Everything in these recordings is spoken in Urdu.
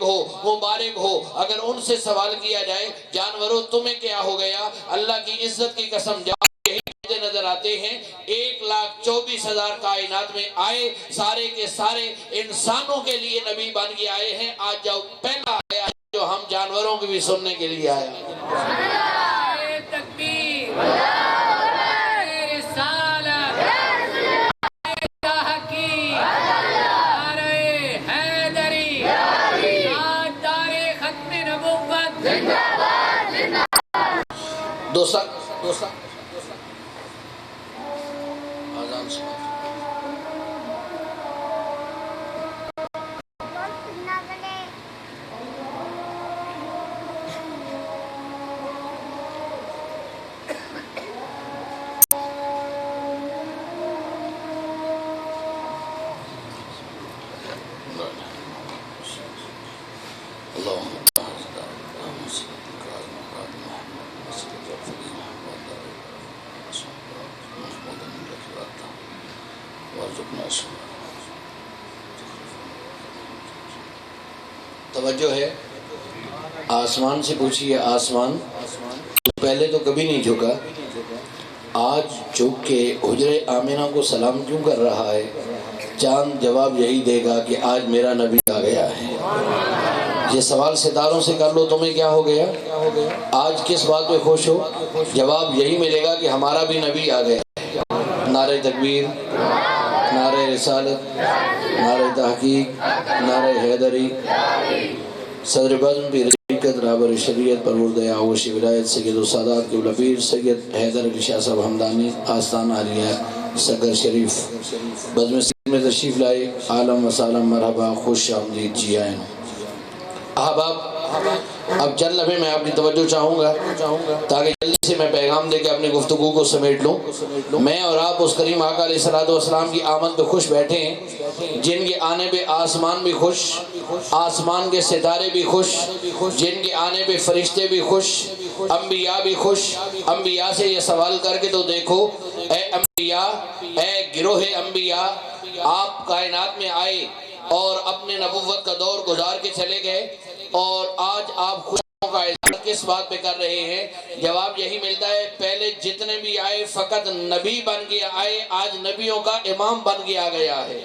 ہو مبارک ہو۔ اگر ان سے سوال کیا جائے جانوروں تمہیں کیا ہو گیا، اللہ کی عزت کی قسم جواب یہی نظر آتے ہیں 1,24,000 کائنات میں آئے، سارے کے سارے انسانوں کے لیے نبی بن کے آئے ہیں۔ آج جاؤ پہلا آیا جو ہم جانوروں کی بھی سننے کے لیے آیا ہے۔ دوسرا آزان سنا توجہ ہے، آسمان سے پوچھئے آسمان پہلے تو کبھی نہیں جھکا، آج جھک کے حجرِ آمنہ کو سلام کیوں کر رہا ہے؟ چاند جواب یہی دے گا کہ آج میرا نبی آ گیا ہے۔ یہ سوال ستاروں سے کر لو تمہیں کیا ہو گیا، آج کس بات پہ خوش ہو؟ جواب یہی ملے گا کہ ہمارا بھی نبی آ گیا ہے۔ نعرہ تکبیر، نعرہ رسالت، نعرہ تحقیق، نعرہ حیدری۔ صدر بزم بھی حقیقت رابر شریعت پرورد آوش ولایت سید و سادات کے پیر سید حیدر علی شاہ صاحب حمدانی آستان عالیہ سگر شریف بزم سید میں تشریف لائے۔ عالم و سالم مرحبا، خوش آمدید جی آئیں۔ احباب اب چند لمحے میں آپ کی توجہ چاہوں گا تاکہ جلدی سے میں پیغام دے کے اپنی گفتگو کو سمیٹ لوں۔ میں اور آپ اس کریم آقا علیہ السلام کی آمد پہ خوش بیٹھے ہیں، جن کے آنے پہ آسمان بھی خوش، آسمان کے ستارے بھی خوش، جن کے آنے پہ فرشتے بھی خوش، انبیاء بھی خوش۔ انبیاء سے یہ سوال کر کے تو دیکھو، اے انبیاء، اے گروہ انبیاء، آپ کائنات میں آئے اور اپنے نبوت کا دور گزار کے چلے گئے، اور آج آپ خوشیوں کا اظہار کس بات پہ کر رہے ہیں؟ جواب یہی ملتا ہے پہلے جتنے بھی آئے فقط نبی بن کے آئے، آج نبیوں کا امام بن کے آ گیا ہے۔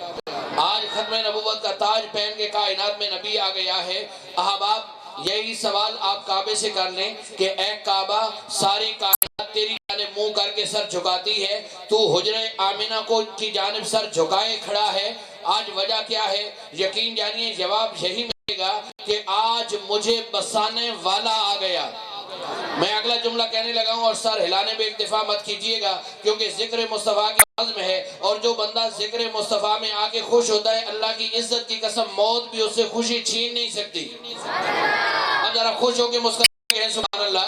آج ختم نبوت کا تاج پہن کے کائنات میں نبی آ گیا ہے۔ احباب یہی سوال آپ کعبے سے کر لیں کہ اے کعبہ، ساری کائنات تیری جانب منہ کر کے سر جھکاتی ہے، تو حجرِ آمنہ کو کی جانب سر جھکائے کھڑا ہے، آج وجہ کیا ہے؟ یقین جانیے جواب یہی ملے گا کہ آج مجھے بسانے والا آ گیا۔ میں اگلا جملہ کہنے لگا ہوں اور سر ہلانے میں اکتفا مت کیجئے گا، کیونکہ ذکر مصطفیٰ کی عظم ہے، اور جو بندہ ذکر مصطفیٰ میں آ کے خوش ہوتا ہے، اللہ کی عزت کی قسم موت بھی اس سے خوشی چھین نہیں سکتی۔ اب ذرا خوش ہو کے مسکراتے ہیں سبحان اللہ۔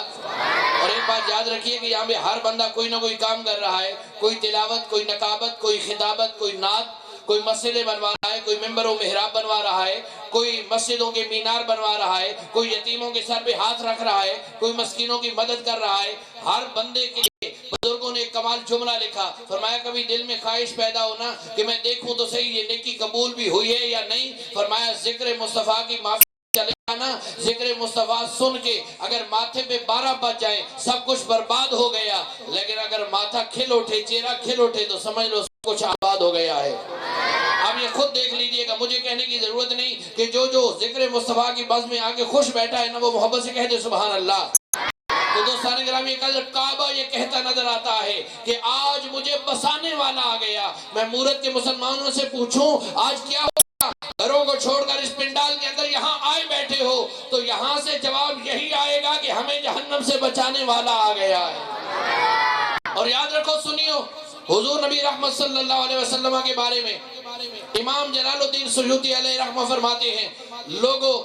اور ایک بات یاد رکھیے کہ یہاں پہ ہر بندہ کوئی نہ کوئی کام کر رہا ہے، کوئی تلاوت، کوئی نقابت، کوئی خطابت، کوئی نعت، کوئی مسجدیں بنوا رہا ہے، کوئی ممبر و محراب بنوا رہا ہے، کوئی مسجدوں کے مینار بنوا رہا ہے، کوئی یتیموں کے سر پہ ہاتھ رکھ رہا ہے، کوئی مسکینوں کی مدد کر رہا ہے۔ ہر بندے کے لیے بزرگوں نے ایک کمال جملہ لکھا، فرمایا کبھی دل میں خواہش پیدا ہونا کہ میں دیکھوں تو صحیح یہ نیکی قبول بھی ہوئی ہے یا نہیں، فرمایا ذکر مصطفیٰ کی معافی چلے جانا، ذکر مصطفیٰ سن کے اگر ماتھے پہ 12 بچ جائیں سب کچھ برباد ہو گیا، لیکن اگر ماتھا کھل اٹھے، چہرہ کھل اٹھے تو سمجھ لو سب کچھ آباد ہو گیا ہے۔ اب یہ خود دیکھ لیجئے گا، مجھے کہنے کی ضرورت نہیں کہ جو ذکر مصطفیٰ کی بز میں آگے خوش بیٹھا ہے نا، وہ محبت سے کہہ دے سبحان اللہ۔ تو دوستان گرامی، کعبہ یہ کہتا نظر آتا ہے کہ آج مجھے بسانے والا آ گیا۔ میں مورد کے مسلمانوں سے پوچھوں آج کیا ہوگا؟ گھروں کو چھوڑ کر اس پنڈال کے اندر یہاں آئے بیٹھے ہو تو یہاں سے جواب یہی آئے گا کہ ہمیں جہنم سے بچانے والا آ گیا ہے۔ اور یاد رکھو، سنیو، حضور نبی رحمت صلی اللہ علیہ وسلم کے بارے میں امام جلال الدین سیوطی علیہ رحمہ فرماتے ہیں، لوگوں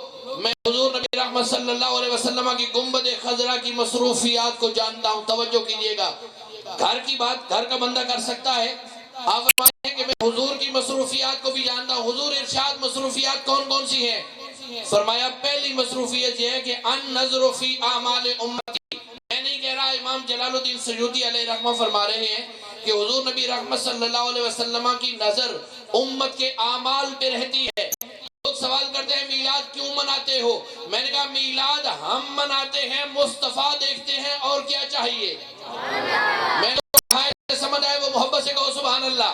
میں حضور نبی رحمت صلی اللہ علیہ وسلم کی گنبد خضرا کی مصروفیات کو جانتا ہوں۔ توجہ کیجئے گا، گھر کی بات گھر کا بندہ کر سکتا ہے۔ آپ فرماتے ہیں کہ میں حضور کی مصروفیات کو بھی جانتا ہوں۔ حضور ارشاد مصروفیات کون کون سی ہیں؟ فرمایا پہلی مصروفیت یہ ہے کہ ان نظر فی اعمال امتی۔ میں نہیں کہہ رہا، امام جلال الدین سیوطی علیہ رحمہ فرما رہے ہیں کہ حضور نبی رحمت صلی اللہ علیہ وسلم کی نظر امت کے اعمال پہ رہتی ہے۔ لوگ سوال کرتے کہتے ہیں میلاد کیوں مناتے ہو؟ میں نے کہا میلاد ہم مناتے ہیں، مصطفیٰ دیکھتے ہیں، اور کیا چاہیے؟ میں نے سمجھ آئے وہ محبت سے کہو سبحان اللہ۔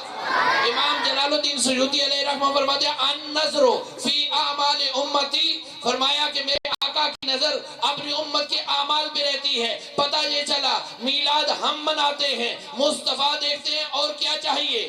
امام جلال الدین سیوطی علیہ رحمہ فرماتے ہیں النظر فی اعمال امتی، فرمایا کہ میرے آقا کی نظر اپنی امت کے اعمال پہ رہتی ہے۔ پتہ یہ چلا میلاد ہم مناتے ہیں، مصطفیٰ دیکھتے ہیں، اور کیا چاہیے؟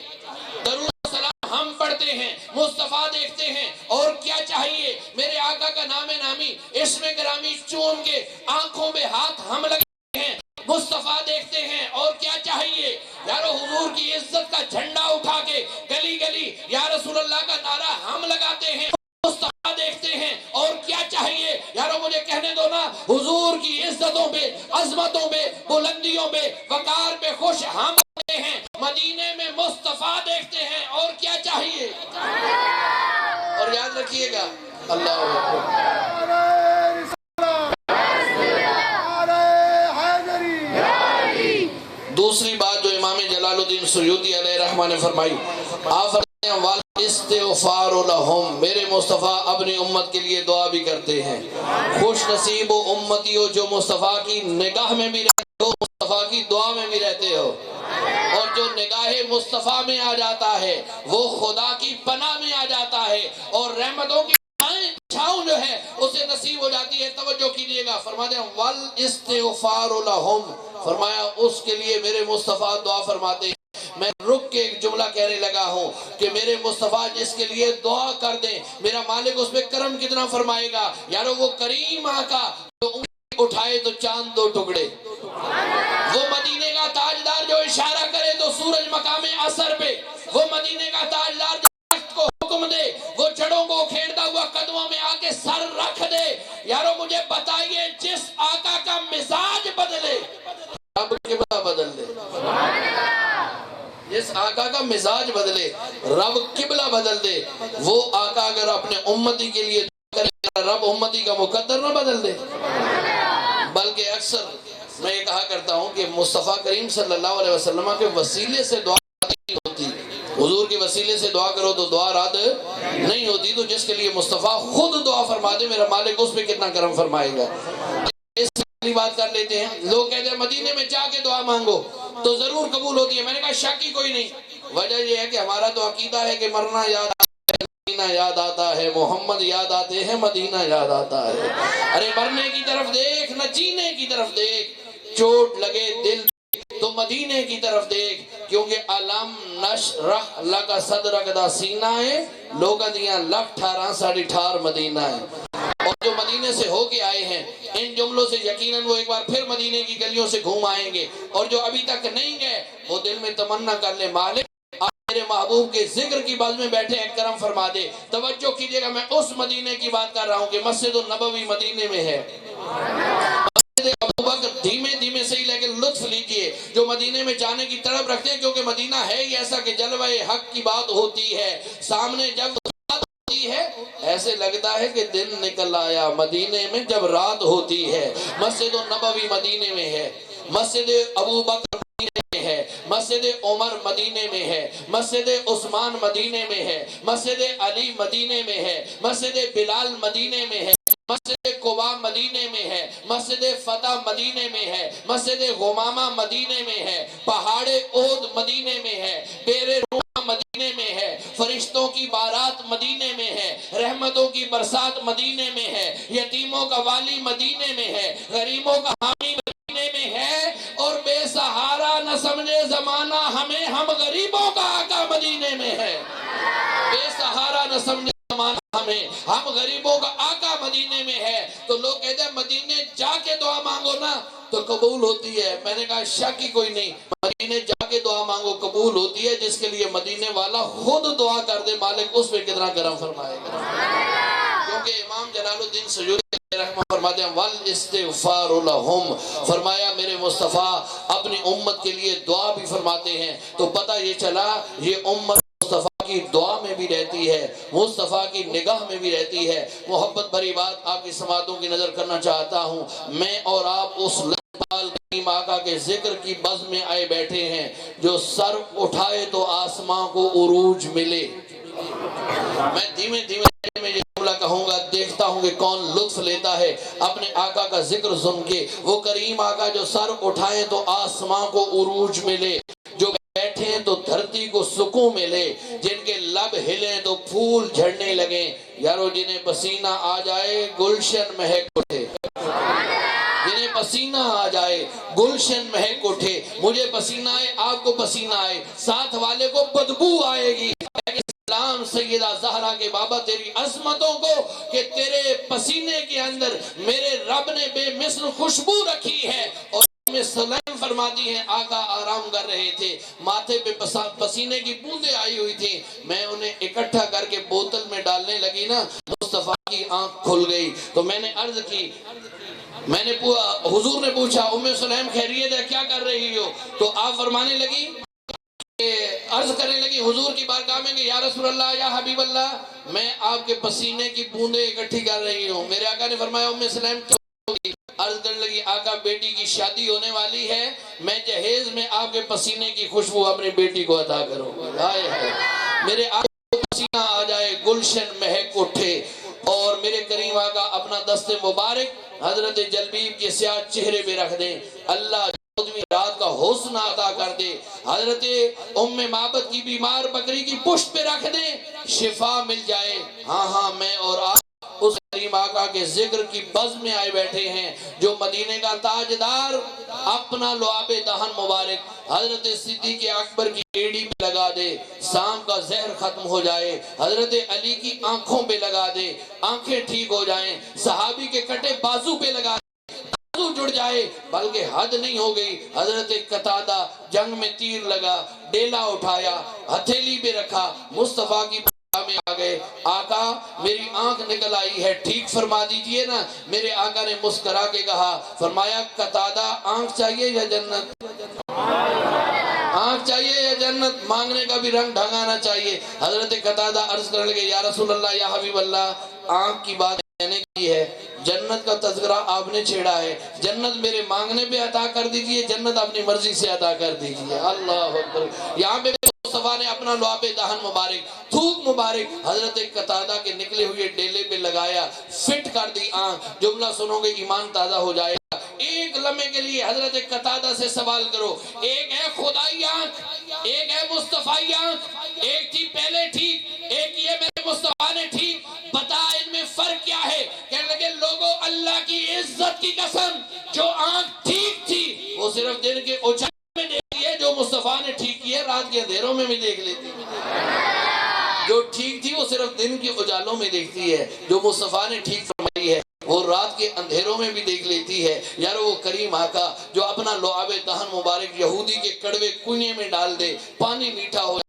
درود و سلام ہم پڑھتے ہیں، مصطفیٰ دیکھتے ہیں، اور کیا چاہیے؟ میرے آقا کا نام نامی اسم گرامی چون کے آنکھوں پہ ہاتھ ہم لگتے ہیں، مصطفیٰ دیکھتے ہیں، اور کیا چاہیے؟ یارو حضور کی عزت کا جھنڈا اٹھا کے گلی گلی یا رسول اللہ کا نعرہ ہم لگاتے ہیں، مصطفیٰ دیکھتے ہیں، اور کیا چاہیے؟ یارو مجھے کہنے دو نا، حضور کی عزتوں پہ، عظمتوں پہ، بلندیوں پہ، وقار پہ خوش ہم ہوتے ہیں، مدینے میں مصطفیٰ دیکھتے ہیں، اور کیا چاہیے؟ اور یاد رکھیے گا اللہ اکبر۔ دوسری بات جو امام جلال الدین سیوطی علیہ رحمہ نے فرمائی، آپ فرماتے ہیں والاستغفار لہم، میرے مصطفیٰ اپنی امت کے لیے دعا بھی کرتے ہیں۔ خوش نصیب و امتی ہو جو مصطفیٰ کی نگاہ میں بھی رہتے ہو، مصطفیٰ کی دعا میں بھی رہتے ہو، اور جو نگاہ مصطفیٰ میں آ جاتا ہے وہ خدا کی پناہ میں آ جاتا ہے، اور رحمتوں کی چھاؤں جو ہے اسے نصیب ہو جاتی ہے۔ توجہ کیجئے گا، فرماتے ہیں والاستغفار لہم، فرمایا اس کے لیے میرے مصطفیٰ دعا فرماتے ہیں۔ میں رک کے ایک جملہ کہنے لگا ہوں کہ میرے مصطفیٰ جس کے لیے دعا کر دیں، میرا مالک اس پہ کرم کتنا فرمائے گا۔ یارو وہ کریم آقا جو انگلی اٹھائے تو چاند دو ٹکڑے، وہ مدینے کا تاجدار جو اشارہ کرے تو سورج مقام اثر پہ، وہ مدینے کا تاجدار جو کو حکم دے، وہ جڑوں کو کھیڑتا ہوا قدموں میں آ کے سر رکھ دے۔ یارو مجھے بتائیے جس آقا کا مزاج بدلے رب قبلہ بدل دے، جس آقا کا مزاج بدلے رب قبلہ بدل دے، وہ آقا اگر اپنے امتی کے لیے دعا کرے رب امتی کا مقدر نہ بدل دے۔ بلکہ اکثر میں یہ کہا کرتا ہوں کہ مصطفیٰ کریم صلی اللہ علیہ وسلم کے وسیلے سے دعا نہیں ہوتی، حضور کے وسیلے سے دعا کرو تو دعا رد نہیں ہوتی، تو جس کے لیے مصطفیٰ خود دعا فرما دے میرا مالک اس پہ کتنا کرم فرمائے گا۔ اس کی بات کر لیتے ہیں، لوگ کہتے ہیں مدینے میں جا کے دعا مانگو تو ضرور قبول ہوتی ہے۔ میں نے کہا شک ہی کوئی نہیں، وجہ یہ ہے کہ ہمارا تو عقیدہ ہے کہ مرنا یاد آتا ہے، مدینہ یاد آتا ہے، محمد یاد آتے ہیں، مدینہ یاد آتا ہے۔ ارے مرنے کی طرف دیکھ نہ جینے کی طرف دیکھ، چوٹ لگے دل تو مدینے کی طرف دیکھ، کیونکہ علم نشرح لک صدرک دا سینہ ہے، لوگاں دیاں لکھ 18.5 مدینہ ہے۔ اور جو مدینے سے ہو کے آئے ہیں ان جملوں سے یقیناً وہ ایک بار پھر مدینے کی گلیوں سے گھوم آئیں گے، اور جو ابھی تک نہیں گئے وہ دل میں تمنا کر لے مالک آپ میرے محبوب کے ذکر کی بات میں بیٹھے ہیں، کرم فرما دے۔ توجہ کیجئے گا، میں اس مدینے کی بات کر رہا ہوں کہ مسجد النبوی مدینے میں ہے۔ ابو بکر دھیمے دھیمے سے ہی لیکن لطف لیجئے جو مدینے میں جانے کی طرف رکھتے ہیں، کیونکہ مدینہ ہے ہی ایسا کہ جلوہ حق کی بات ہوتی ہے، سامنے جب بات ہوتی ہے ایسے لگتا ہے کہ دن نکل آیا، مدینے میں جب رات ہوتی ہے۔ مسجد النبوی مدینے میں ہے، مسجد ابو بکر مدینے میں ہے، مسجد عمر مدینے میں ہے، مسجد عثمان مدینے میں ہے، مسجد علی مدینے میں ہے، مسجد بلال مدینے میں ہے، مسجد قباء مدینے میں ہے، مسجد فتح مدینے میں ہے، مسجد غمامہ مدینے میں ہے، پہاڑ احد مدینے میں ہے، بیر روما مدینے میں ہے، فرشتوں کی بارات مدینے میں ہے، رحمتوں کی برسات مدینے میں ہے، یتیموں کا والی مدینے میں ہے، غریبوں کا حامی مدینے میں ہے، اور بے سہارا نہ سمجھے زمانہ ہمیں، ہم غریبوں کا آقا مدینے میں ہے۔ بے سہارا نہ سمجھے زمانہ ہمیں، ہم غریبوں کا آقا مدینے میں ہے۔ تو لوگ کہتے ہیں مدینے جا کے دعا مانگو نا تو قبول ہوتی ہے۔ میں نے کہا شک ہی کوئی نہیں، مدینے جا کے دعا مانگو قبول ہوتی ہے، جس کے لیے مدینے والا خود دعا کر دے مالک اس پہ کتنا کرم فرمائے گا۔ کیونکہ امام جلال الدین سیوطی رحمہ فرماتے ہیں والاستغفار لہم، فرمایا میرے مصطفیٰ اپنی امت کے لیے دعا بھی فرماتے ہیں۔ تو پتہ یہ چلا یہ امت مصطفیٰ کی دعا میں بھی رہتی ہے، مصطفیٰ کی نگاہ میں بھی رہتی ہے۔ محبت بھری بات آپ کی سماعتوں کی نظر کرنا چاہتا ہوں، میں اور آپ اس لجپال کریم آقا کے ذکر کی بز میں آئے بیٹھے ہیں، جو سر اٹھائے تو آسمان کو عروج ملے۔ میں دھیمے دھیمے میں یہ جملہ کہوں گا، دیکھتا ہوں کہ کون لطف لیتا ہے اپنے آقا کا ذکر سن کے۔ وہ کریم آقا جو سر اٹھائیں تو آسمان کو عروج ملے، جو بیٹھیں تو دھرتی کو سکون ملے، جن کے لب ہلیں تو پھول جھڑنے لگیں، یارو جنہیں پسینہ آ جائے گلشن مہک اٹھے، جنہیں پسینہ آ جائے گلشن مہک اٹھے۔ مجھے پسینہ آئے، آپ کو پسینہ آئے، ساتھ والے کو بدبو آئے گی۔ سلام سیدہ زہرا کے بابا تیری عظمتوں کو کہ تیرے پسینے کے اندر میرے رب نے بے مثل خوشبو رکھی ہے۔ اور سلام فرماتی ہیں آقا آرام کر رہے تھے، ماتھے پہ پسینے کی بوندیں آئی ہوئی تھی، میں انہیں اکٹھا کر کے بوتل میں ڈالنے لگی نا، مصطفیٰ کی آنکھ کھل گئی۔ تو میں نے عرض کی، حضور نے پوچھا ام سلیم خیریت ہے، کیا کر رہی ہو؟ تو آپ فرمانے لگی، عرض کرنے لگی حضور کی بارگاہ میں کہ یا رسول اللہ یا حبیب اللہ، میں آپ کے پسینے کی بوندیں اکٹھی کر رہی ہوں۔ میرے آقا نے فرمایا ام سلیم کیا ہوگی؟ عرض کرنے لگی آقا بیٹی کی شادی ہونے والی ہے، میں جہیز میں آپ کے پسینے کی خوشبو اپنی بیٹی کو عطا کروں گا۔ میرے آقا کو پسینہ آ جائے گلشن مہک اٹھے، اور میرے کریم آقا اپنا دست مبارک حضرت جلبیب کے سیاہ چہرے پہ رکھ دیں، اللہ رات کا حسن عطا کر دے، حضرت ام معبد کی بیمار بکری کی پشت پہ رکھ دیں، شفا مل جائے۔ ہاں میں اور آپ اس کریم آقا کے ذکر کی بز میں آئے بیٹھے ہیں، جو مدینے کا تاجدار اپنا لعاب دہن مبارک حضرت صدیق اکبر کی ایڑی پہ لگا دے، سام کا زہر ختم ہو جائے، حضرت علی کی آنکھوں پہ لگا دے، آنکھیں ٹھیک ہو جائیں، صحابی کے کٹے بازو پہ لگا دے، جڑ جائے، بلکہ حد نہیں ہو گئی۔ حضرت قتادہ جنگ میں تیر لگا، ڈیلا اٹھایا، ہتھیلی پہ رکھا، مصطفیٰ کی بارگاہ میں آ گئے، آقا میری آنکھ نکل آئی ہے، ٹھیک فرما دیجئے نا۔ میرے آقا نے مسکرا کے کہا، فرمایا قتادہ آنکھ چاہیے یا جنت؟ آنکھ چاہیے یا جنت؟ مانگنے کا بھی رنگ ڈھنگانا چاہیے۔ حضرت قتادہ عرض کرنے لگے یا رسول اللہ یا حبیب اللہ، آنکھ کی بات میں نے کی ہے، جنت کا تذکرہ آپ نے چھیڑا ہے، جنت میرے مانگنے پہ عطا کر دیجئے، جنت اپنی مرضی سے عطا کر دیجئے۔ اللہ اکبر۔ یہاں پہ مصطفیٰ نے اپنا لعاب دہن مبارک، تھوک مبارک حضرت قتادہ کے نکلے ہوئے ڈیلے پہ لگایا، فٹ کر دی آنکھ، جملہ سنو گے ایمان تازہ ہو جائے گا۔ ایک لمحے کے لیے حضرت قتادہ سے سوال کرو، ایک ہے خدائی آنکھ، ایک ہے مصطفی آنکھ، ایک تھی پہلے ٹھیک، ایک یہ میرے مصطفیٰ نے ٹھیک، بتا ان میں فرق کیا ہے؟ کہنے لگے لوگوں اللہ کی عزت کی قسم، جو آنکھ ٹھیک تھی وہ صرف دن کے اجالوں میں دیکھتی ہے، جو مصطفیٰ نے ٹھیک کی ہے رات کے اندھیروں میں بھی دیکھ لیتی ہے۔ جو ٹھیک تھی وہ صرف دن کے اجالوں میں دیکھتی ہے، جو مصطفیٰ نے ٹھیک فرمائی ہے وہ رات کے اندھیروں میں بھی دیکھ لیتی ہے۔ یار وہ کریم آقا جو اپنا لعاب دہن مبارک یہودی کے کڑوے کنویں میں ڈال دے، پانی میٹھا ہو جائے۔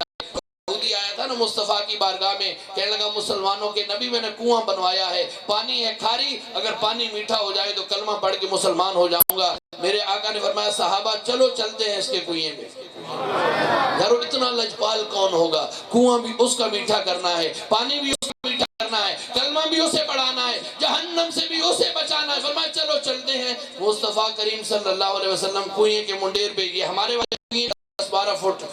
یہودی آیا تھا نا مصطفیٰ کی بارگاہ میں، کہنے لگا مسلمانوں کے نبی میں نے کنواں بنوایا ہے، پانی ہے کھاری، اگر پانی میٹھا ہو جائے تو کلمہ پڑھ کے مسلمان ہو جاؤں گا۔ میرے آقا نے فرمایا صحابہ چلو چلتے ہیں اس کے کنویں میں۔ یارو اتنا لجپال کون ہوگا؟ کنواں بھی اس کا میٹھا کرنا ہے، پانی بھی اس کا میٹھا کرنا ہے، کلمہ بھی اسے پڑھانا ہے، جہنم سے بھی اسے بچانا ہے۔ فرمایا چلو چلتے ہیں۔ مصطفیٰ کریم صلی اللہ علیہ وسلم کنویں کے منڈیر پہ، یہ ہمارے والے کنویں 10-12 فٹ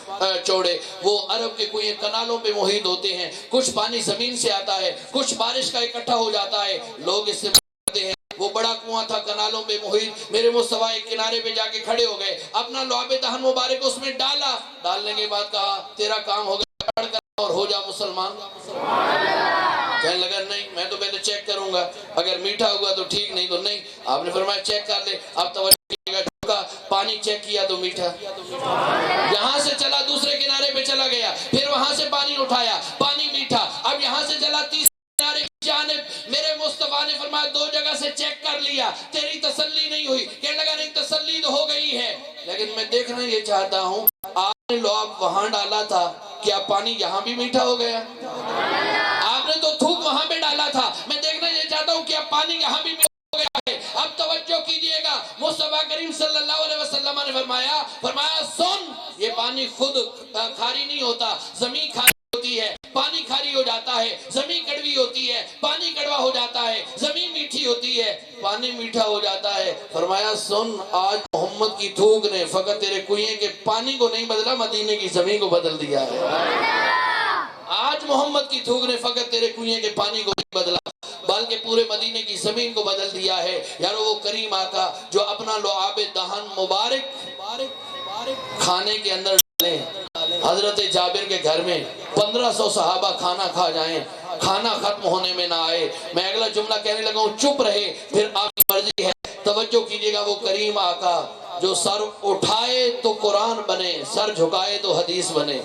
چوڑے، وہ عرب کے کنویں کنالوں پہ محیط ہوتے ہیں، کچھ پانی زمین سے آتا ہے، کچھ بارش کا اکٹھا ہو جاتا ہے، لوگ اس سے کرتے ہیں۔ وہ بڑا کنواں تھا کنالوں پہ محیط، میرے مصطفیٰ ایک کنارے پہ جا کے کھڑے ہو گئے، اپنا لعاب دہن مبارک اس میں ڈالا، ڈالنے کے بعد کہا تیرا کام ہو گیا، پڑھ کر اور ہو جا مسلمان۔ کہنے لگا نہیں میں تو پہلے چیک کروں گا، اگر میٹھا ہوا تو ٹھیک، نہیں تو نہیں۔ آپ نے فرمایا چیک کر لے، اب توجہ کیجئے گا، پانی چیک کیا تو میٹھا، یہاں سے چلا دوسرے کنارے پہ چلا گیا، پھر وہاں سے پانی اٹھایا، پانی میٹھا، اب یہاں سے چلا تیسرے کنارے کی جانب، میرے مصطفیٰ نے فرمایا 2 جگہ سے چیک کر لیا، تیری تسلی نہیں ہوئی۔ کہنے لگا نہیں تسلی تو ہو گئی ہے، لیکن میں دیکھنا یہ چاہتا ہوں آپ نے لعاب وہاں ڈالا تھا، کیا پانی یہاں بھی میٹھا ہو گیا؟ آپ نے تو تھوک وہاں پہ ڈالا تھا، میں دیکھنا یہ چاہتا ہوں کیا پانی یہاں بھی میٹھا ہو گیا ہے؟ اب توجہ کیجئے گا، مصطفیٰ کریم صلی اللہ علیہ وسلم نے فرمایا سن، یہ پانی خود کھاری نہیں ہوتا، زمین کھاری ہوتی ہے، پانی کھاری ہو جاتا ہے، زمین کڑوی ہوتی ہے، پانی کڑوا ہو جاتا ہے، زمین میٹھی ہوتی ہے، پانی میٹھا ہو جاتا ہے۔ فرمایا سن، آج محمد کی تھوک نے فقط تیرے کنویں کے پانی کو نہیں بدلا، مدینے کی زمین کو بدل دیا ہے۔ آج محمد کی تھوک نے فقط تیرے کنویں کے پانی کو نہیں بدلا بلکہ پورے مدینے کی زمین کو بدل دیا ہے. یارو وہ کریم آقا جو اپنا لعاب دہن مبارک کھانے کے اندر ڈالیں. حضرت جابر کے گھر میں 1500 صحابہ کھانا کھا جائیں, کھانا ختم ہونے میں نہ آئے. میں اگلا جملہ کہنے لگا ہوں, چپ رہے پھر آپ کی مرضی ہے. توجہ کیجئے گا, وہ کریم آقا جو سر اٹھائے تو قرآن بنے, سر جھکائے تو حدیث بنے,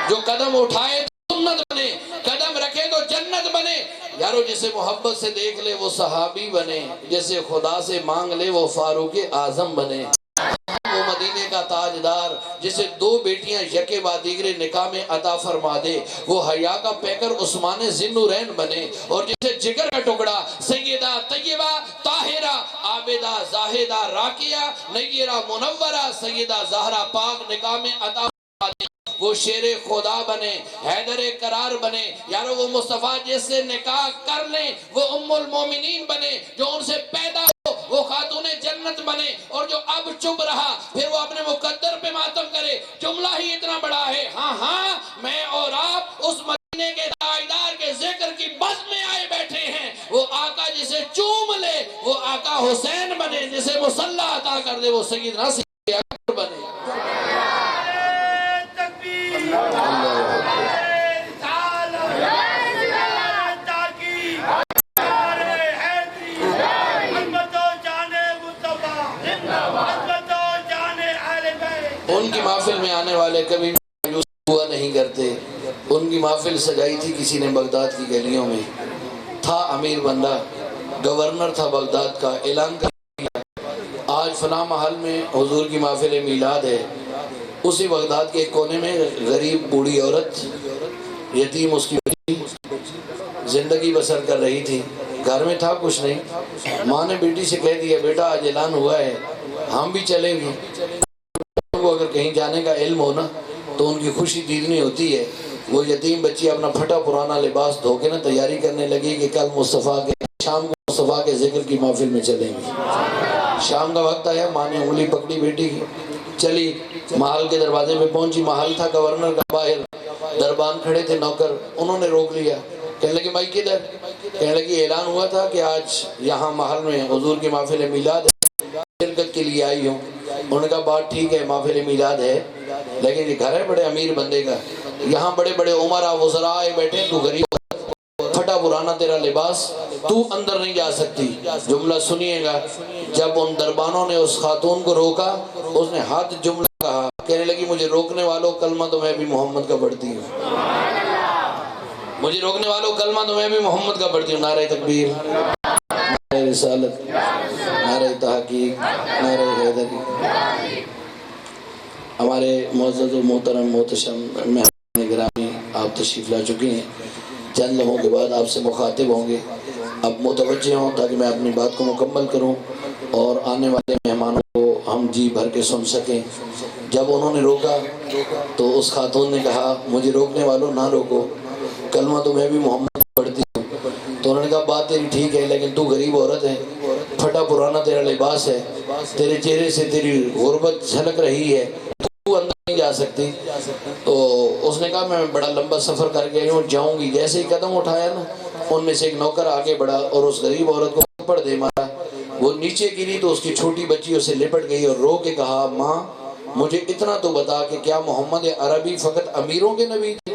جو قدم اٹھائے تو سنت بنے, قدم رکھے تو جنت بنے. یارو جسے محبت سے دیکھ لے وہ صحابی بنے, جسے خدا سے مانگ لے وہ فاروق اعظم بنے. وہ مدینے کا تاجدار جسے 2 بیٹیاں یکے بعد دیگرے نکاح میں عطا فرما دے, وہ حیا کا پیکر عثمان ذی النورین بنے. اور جسے جگر کا ٹکڑا سیدہ طیبہ طاہرہ عابدہ زاہدہ راکیہ نیرہ منورہ سیدہ زہرا پاک نکاح میں عطا فرما دے, وہ شیر خدا بنے, حیدر قرار بنے. یارو وہ مصطفیٰ جس سے نکاح کر لیں وہ ام المومنین بنے, جو ان سے پیدا ہو وہ خاتون جنت بنے. اور جو اب چپ رہا پھر وہ اپنے مقدر پہ ماتم کرے. جملہ ہی اتنا بڑا ہے, ہاں میں اور آپ اس مدینے کے تاجدار کے ذکر کی بس میں آئے بیٹھے ہیں. وہ آقا جسے چوم لے وہ آقا حسین بنے, جسے مصلی عطا کر دے وہ سیدنا سید اکبر بنے. ان کی محفل میں آنے والے کبھی مایوس ہوا نہیں کرتے. ان کی محفل سجائی تھی کسی نے بغداد کی گلیوں میں. تھا امیر بندہ, گورنر تھا بغداد کا, اعلان کر دیا آج فلاں محل میں حضور کی محفل میلاد ہے. اسی بغداد کے ایک کونے میں غریب بوڑھی عورت یتیم اس کی بیٹی زندگی بسر کر رہی تھی. گھر میں تھا کچھ نہیں. ماں نے بیٹی سے کہہ دیا, بیٹا آج اعلان ہوا ہے ہم بھی چلیں گے. کو اگر کہیں جانے کا علم ہونا تو ان کی خوشی دیدنی ہوتی ہے. وہ یتیم بچی اپنا پھٹا پرانا لباس دھو کے نا تیاری کرنے لگی کہ کل مصطفیٰ کے شام کو مصطفیٰ کے ذکر کی محفل میں چلیں گے. شام کا وقت آیا, ماں نے انگلی پکڑی بیٹی کی, چلی محل کے دروازے پہ پہنچی. محل تھا گورنر کا, باہر دربان کھڑے تھے نوکر, انہوں نے روک لیا. کہنے لگے بھائی کدھر؟ کہنے لگے اعلان ہوا تھا کہ آج یہاں محل میں حضور کی محفل میلاد شرکت کے لیے آئی ہوں. انہوں نے کہا بات ٹھیک ہے محفل میلاد ہے لیکن یہ گھر ہے بڑے امیر بندے کا, یہاں بڑے بڑے عمراء وزراء آئے بیٹھے, تو غریب پھٹا پرانا تیرا لباس, تو اندر نہیں جا سکتی. جملہ سنیے گا, جب ان دربانوں نے اس خاتون کو روکا اس نے ہاتھ جملہ کہا, کہنے لگی مجھے روکنے والوں کلمہ تو میں بھی محمد کا پڑھتی ہوں, مجھے روکنے والوں کلمہ تو میں بھی محمد کا پڑھتی ہوں. نعرہ تکبیر, نعرہ رسالت, نعرہ تحقیق, نعرہ حیدری. ہمارے معزز و محترم محتشم مہمان گرامی آپ تشریف لا چکے ہیں. چند لمحوں کے بعد آپ سے مخاطب ہوں گے. اب متوجہ ہوں تاکہ میں اپنی بات کو مکمل کروں اور آنے والے مہمانوں کو ہم جی بھر کے سن سکیں. جب انہوں نے روکا تو اس خاتون نے کہا مجھے روکنے والوں نہ روکو, کلمہ تو میں بھی محمد پڑھتی ہوں. تو انہوں نے کہا بات تیری ٹھیک ہے لیکن تو غریب عورت ہے, پھٹا پرانا تیرا لباس ہے, تیرے چہرے سے تیری غربت جھلک رہی ہے, تو اندر نہیں جا سکتی. تو اس نے کہا میں بڑا لمبا سفر کر کے جاؤں گی. جیسے ہی قدم اٹھایا نا, ان میں سے ایک نوکر آگے بڑھا اور اس غریب عورت کو تھپڑ دے مارا. وہ نیچے گری تو اس کی چھوٹی بچی اسے لپٹ گئی اور رو کے کہا ماں مجھے اتنا تو بتا کہ کیا محمد عربی فقط امیروں کے نبی تھے؟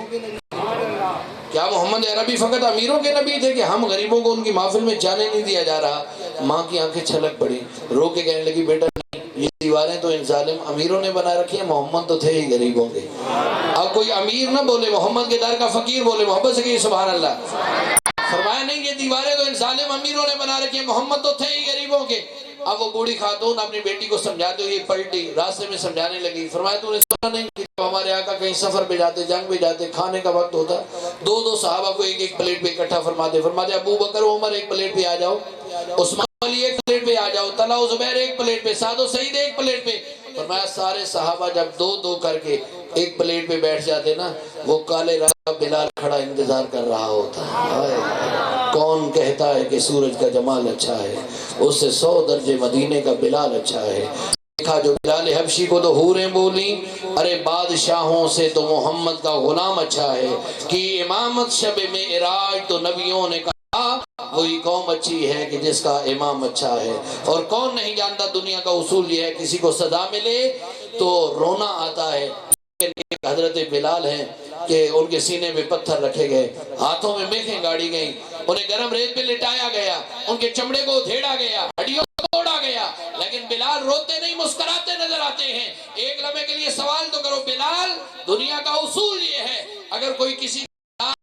کیا محمد عربی فقط امیروں کے نبی تھے کہ ہم غریبوں کو ان کی محفل میں جانے نہیں دیا جا رہا؟ ماں کی آنکھیں چھلک پڑی, رو کے کہنے لگی بیٹا یہ دیواریں تو ان ظالم امیروں نے بنا رکھی ہیں, محمد تو تھے ہی غریبوں کے. اب کوئی امیر نہ بولے, محمد کے در کا فقیر بولے, محبت سے کہیے سبحان اللہ. فرمایا نہیں یہ دیواریں تو ان ظالم امیروں نے بنا رکھی ہیں, محمد تو تھے ہی غریبوں کے. اب وہ بوڑھی خاتون اپنی بیٹی کو سمجھاتے ہوئے پلٹی, راستے میں سمجھانے لگی. فرمایا تو نے سنا نہیں کہ جب ہمارے آقا کہیں سفر پہ جاتے, جنگ پہ جاتے, کھانے کا وقت ہوتا, دو صحابہ کو ایک ایک پلیٹ پہ اکٹھا فرماتے. فرماتے ابو بکر و عمر ایک پلیٹ پہ آ جاؤ, عثمان علی ایک پلیٹ پہ آ جاؤ, طلحہ و زبیر ایک پلیٹ پہ, سعد و سعید ایک پلیٹ پہ. فرمایا سارے صحابہ جب دو دو کر کے ایک پلیٹ پہ بیٹھ جاتے نا, وہ کالے رنگ کا بلال کھڑا انتظار کر رہا ہوتا ہے. کون کہتا ہے کہ سورج کا جمال اچھا ہے, اس سے 100 درجے مدینے کا بلال اچھا ہے. دیکھا جو بلال حبشی کو تو حوریں بولیں, ارے بادشاہوں سے تو محمد کا غلام اچھا ہے، کہ امامت شب معراج تو نبیوں نے کہا وہی قوم اچھی ہے کہ جس کا امام اچھا ہے۔ اور کون نہیں جانتا دنیا کا اصول یہ ہے، کسی کو سزا ملے تو رونا آتا ہے۔ حضرت بلال ہیں کہ ان کے سینے میں پتھر رکھے گئے، ہاتھوں میں میخیں گاڑی گئیں، انہیں گرم ریت پہ لٹایا گیا، ان کے چمڑے کو دھیڑا گیا، ہڈیوں کو توڑا گیا، لیکن بلال روتے نہیں مسکراتے نظر آتے ہیں۔ ایک لمحے کے لیے سوال تو کرو بلال، دنیا کا اصول یہ ہے اگر کوئی کسی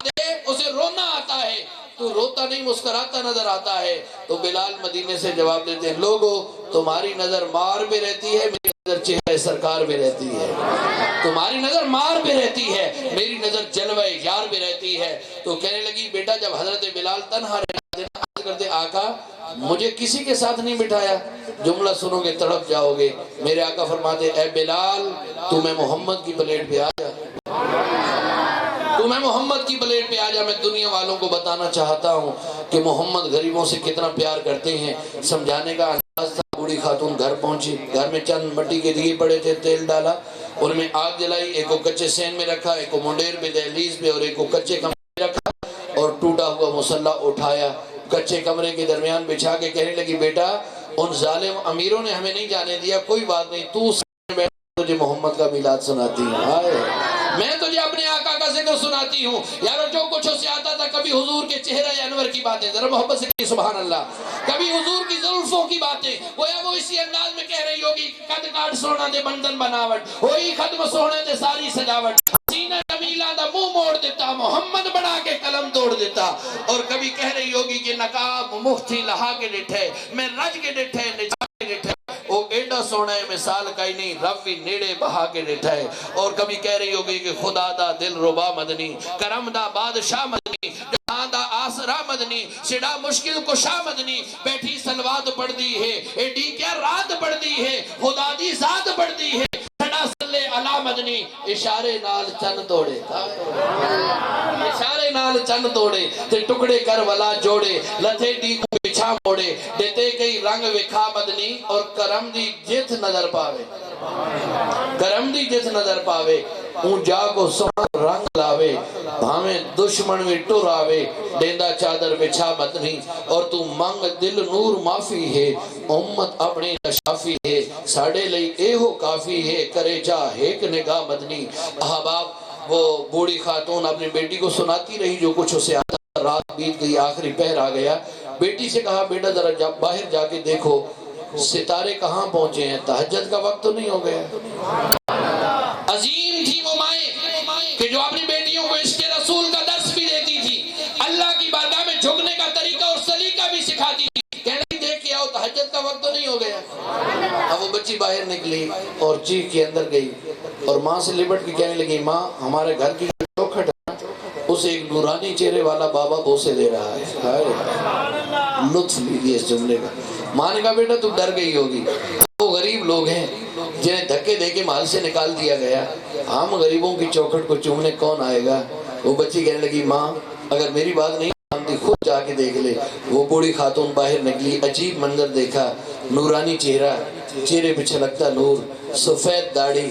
دے اسے رونا آتا ہے تو روتا نہیں مسکراتا نظر آتا ہے۔ تو بلال مدینے سے جواب دیتے ہیں، لوگو تمہاری نظر مار پہ رہتی ہے، میری نظر چہرہ سرکار پہ رہتی ہے۔ تمہاری نظر مار پہ رہتی ہے، میری نظر جلوہ یار پہ رہتی ہے۔ تو کہنے لگی بیٹا جب حضرت بلال تنہا رہتے عرض کرتے آقا مجھے کسی کے ساتھ نہیں بٹھایا، جملہ سنو گے تڑپ جاؤ گے۔ میرے آقا فرماتے اے بلال تمہیں محمد کی پلیٹ پہ آ جا، تمہیں محمد کی پلیٹ پہ آ جا۔ میں دنیا والوں کو بتانا چاہتا ہوں کہ محمد غریبوں سے کتنا پیار کرتے ہیں، سمجھانے کا انداز تھا۔ بوڑھی خاتون گھر پہنچی، گھر میں چند مٹی کے دیے پڑے تھے، تیل ڈالا، ان میں آگ جلائی، ایک کو کچے سین میں رکھا، ایک کو منڈیر پہ دہلیز پہ، اور ایک کو کچے کمرے میں رکھا، اور ٹوٹا ہوا مصلح اٹھایا کچے کمرے کے درمیان بچھا کے کہنے لگی بیٹا ان ظالم امیروں نے ہمیں نہیں جانے دیا، کوئی بات نہیں، تو سامنے بیٹھ تجھے محمد کا میلاد سناتی ہوں، میں تجھے اپنے آقا کا ذکر سناتی ہوں۔ یارو جو کچھ اسے آتا تھا، کبھی حضور کے چہرہ انور کی باتیں، ذرا محبت سے کہیے سبحان اللہ، کبھی حضور کی زلفوں کی باتیں، گویا وہ اسی انداز میں کہہ رہی ہوگی قد کاٹ سونا دے بندن بناوٹ، ہوئی ختم سونے دے ساری سجاوٹ، سینہ جمیلہ دا منہ موڑ دیتا، محمد بنا کے قلم توڑ دیتا۔ اور کبھی کہہ رہی ہوگی کہ نقاب مفتی لہا کے ڈٹھے، میں رج کے ڈٹھے نجا کے ڈٹھے، وہ ایڈا سونا ہے مثال کا ہی نہیں، رب بھی نیڑے بہا کے ڈٹھا ہے۔ اور کبھی کہہ رہی ہوگی کہ خدا دا دل ربا مدنی، کرم دا بادشاہ مدنی، جہاں دا آسرا مدنی، سڑا مشکل کشا مدنی، بیٹھی سلوات پڑھ دی ہے، ایڈی کیا رات پڑھ دی ہے، خدا دی ذات پڑھ دی ہے، سڑا صلی علی مدنی، اشارے نال چند توڑے، اشارے نال چند توڑے، تے ٹکڑے کر ولا جوڑے، لتھے ڈی کو پچھا موڑے، دیتے کئی رنگ وکھا مدنی، اور کرم دی جت نظر پاوے، کرم دی جت نظر پاوے، اون جا کو سونا رنگ لاوے، بھامیں دشمن میں ٹر آوے، ڈیندا چادر بچھا مدنی، اور تو منگ دل نور معافی ہے، امت اپنی نشافی ہے، ساڑے لئی اے ہو کافی ہے، کرے چاہ ایک نگاہ مدنی۔ احباب وہ بوڑھی خاتون اپنی بیٹی کو سناتی رہی جو کچھ اسے آتا، رات بیت گئی، آخری پہر آ گیا، بیٹی سے کہا بیٹا ذرا باہر جا کے دیکھو ستارے کہاں پہنچے ہیں، تہجد کا وقت تو نہیں ہو گیا۔ عظیم تھی وہ مائیں کہ جو اپنی بیٹیوں کو عشق رسول کا درس بھی دیتی تھی، اللہ کی بارگاہ میں جھکنے کا طریقہ اور سلیقہ بھی سکھاتی تھی، کہنے دیکھ کے آؤ تہجد کا وقت تو نہیں ہو گیا۔ اب وہ بچی باہر نکلی اور چیخ کے اندر گئی اور ماں سے لپٹ کے کہنے لگی ماں ہمارے گھر کی جو چوکھٹ ہے اسے ایک نورانی چہرے والا بابا بوسے دے رہا ہے۔ لطف لیجیے اس جملے کا۔ ماں نے کہا بیٹا تو ڈر گئی ہوگی، وہ غریب لوگ ہیں جنہیں دھکے دے کے محل سے نکال دیا گیا، ہم غریبوں کی چوکھٹ کو چومنے کون آئے گا۔ وہ بچی کہنے لگی ماں اگر میری بات نہیں مانتی خود جا کے دیکھ لے۔ وہ بوڑھی خاتون باہر نکلی، عجیب منظر دیکھا، نورانی چہرہ، چہرے پہ چھلکتا نور، سفید داڑھی،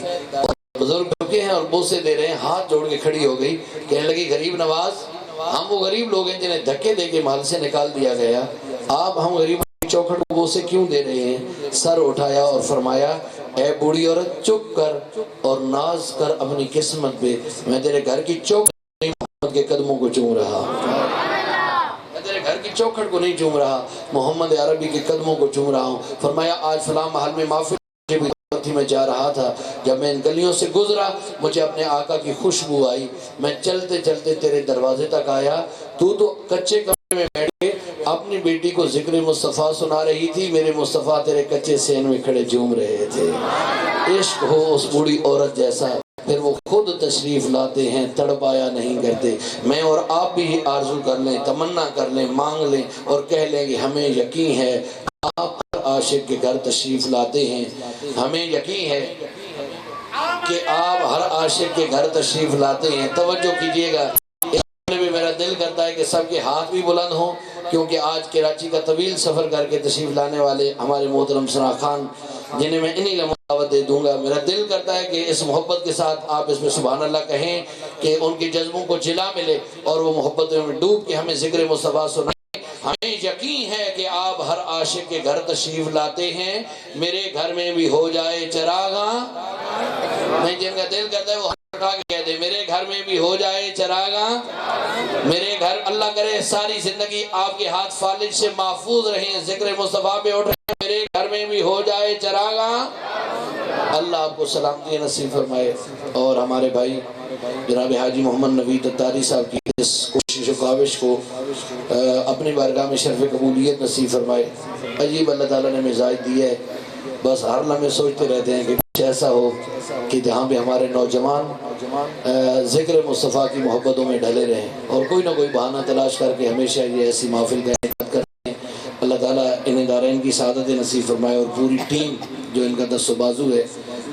بزرگ چکے ہیں اور بوسے دے رہے ہیں، ہاتھ جوڑ کے کھڑی ہو گئی، کہنے لگی غریب نواز ہم وہ غریب لوگ ہیں جنہیں دھکے دے کے محل سے نکال دیا گیا، آپ ہم غریبوں کی چوکھٹ کو بوسے کیوں دے رہے ہیں؟ سر اٹھایا اور فرمایا اے بوڑھی عورت چپ کر اور ناز کر اپنی قسمت پہ، میں تیرے گھر کی چوکھٹ نہیں محمد کے قدموں کو چوم رہا، میں تیرے گھر کی چوکھٹ کو نہیں چوم رہا، محمد عربی کے قدموں کو چوم رہا ہوں۔ فرمایا آج فلاں محل میں محفل میں جا رہا تھا، جب میں ان گلیوں سے گزرا مجھے اپنے آقا کی خوشبو آئی، میں چلتے چلتے تیرے دروازے تک آیا، تو کچے کمرے میں بیٹھ کے اپنی بیٹی کو ذکر مصطفیٰ سنا رہی تھی، میرے مصطفیٰ تیرے کچے سین میں کھڑے جھوم رہے تھے۔ عشق ہو اس بوڑھی عورت جیسا پھر وہ خود تشریف لاتے ہیں، تڑپایا نہیں کرتے۔ میں اور آپ بھی آرزو کر لیں، تمنا کر لیں، مانگ لیں اور کہہ لیں کہ ہمیں یقین ہے آپ ہر عاشق کے گھر تشریف لاتے ہیں، ہمیں یقین ہے کہ آپ ہر عاشق کے گھر تشریف لاتے ہیں۔ توجہ کیجئے گا، اس میں میرا دل کرتا ہے کہ سب کے ہاتھ بھی بلند ہوں کیونکہ آج کراچی کا طویل سفر کر کے تشریف لانے والے ہمارے محترم ثنا خان جنہیں میں انہی لمحات دعوت دے دوں گا، میرا دل کرتا ہے کہ اس محبت کے ساتھ آپ اس میں سبحان اللہ کہیں کہ ان کے جذبوں کو جلا ملے اور وہ محبتوں میں ڈوب کے ہمیں ذکر مصطفیٰ سنائیں۔ ہمیں یقین ہے کہ آپ ہر عاشق کے گھر تشریف لاتے ہیں، میرے گھر میں بھی ہو جائے چراغاں، نہیں جن کا دل کرتا ہے وہ اٹھا کے کہہ دے میرے گھر میں بھی ہو جائے چراغاں، میرے گھر اللہ کرے ساری زندگی آپ کے ہاتھ فالج سے محفوظ رہیں، ذکر مصطفیٰ پہ اٹھ رہے ہیں، میرے گھر میں بھی ہو جائے چراغاں۔ اللہ آپ کو سلامتی نصیب فرمائے اور ہمارے بھائی جناب حاجی محمد نوید اتاری صاحب کی اس کوشش و کاوش کو اپنی بارگاہ میں شرف قبولیت نصیب فرمائے۔ عجیب اللہ تعالیٰ نے مزاج دیا ہے، بس ہر لمحے سوچتے رہتے ہیں کہ کچھ ایسا ہو کہ جہاں بھی ہمارے نوجوان ذکر مصطفیٰ کی محبتوں میں ڈھلے رہیں اور کوئی نہ کوئی بہانہ تلاش کر کے ہمیشہ یہ ایسی محفل کا انعقاد کرتے ہیں۔ اللہ تعالیٰ انہیں دارین کی سعادت نصیب فرمائے اور پوری ٹیم جو ان کا دست و بازو ہے،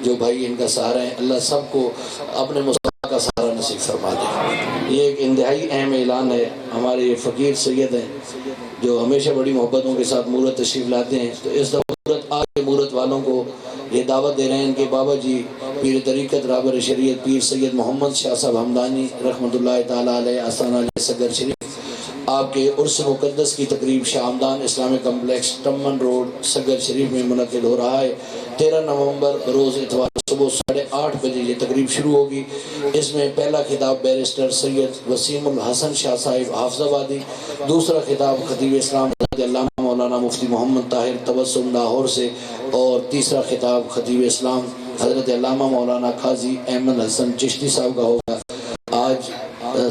جو بھائی ان کا سہارا ہے، اللہ سب کو اپنے مصطفیٰ کا سہارا نصیب فرما دے۔ یہ ایک انتہائی اہم اعلان ہے، ہمارے یہ فقیر سید ہیں جو ہمیشہ بڑی محبتوں کے ساتھ مورت تشریف لاتے ہیں، تو اس دفعہ مورت آج کے مورت والوں کو یہ دعوت دے رہے ہیں ان کے بابا جی پیر طریقت رابر شریعت پیر سید محمد شاہ صاحب ہمدانی رحمۃ اللہ تعالیٰ علیہ آستانہ علیہ صدر شریف، آپ کے عرس مقدس کی تقریب شامدان اسلامک کمپلیکس ٹمن روڈ صدر شریف میں منعقد ہو رہا ہے۔ 13 نومبر بروز اتوار صبح 8:30 بجے یہ تقریب شروع ہوگی۔ اس میں پہلا خطاب بیرسٹر سید وسیم الحسن شاہ صاحب حافظ آبادی، دوسرا خطاب خطیب اسلام حضرت علامہ مولانا مفتی محمد طاہر تبسم لاہور سے، اور تیسرا خطاب خطیب اسلام حضرت علامہ مولانا قاضی احمد حسن چشتی صاحب کا ہوگا۔ آج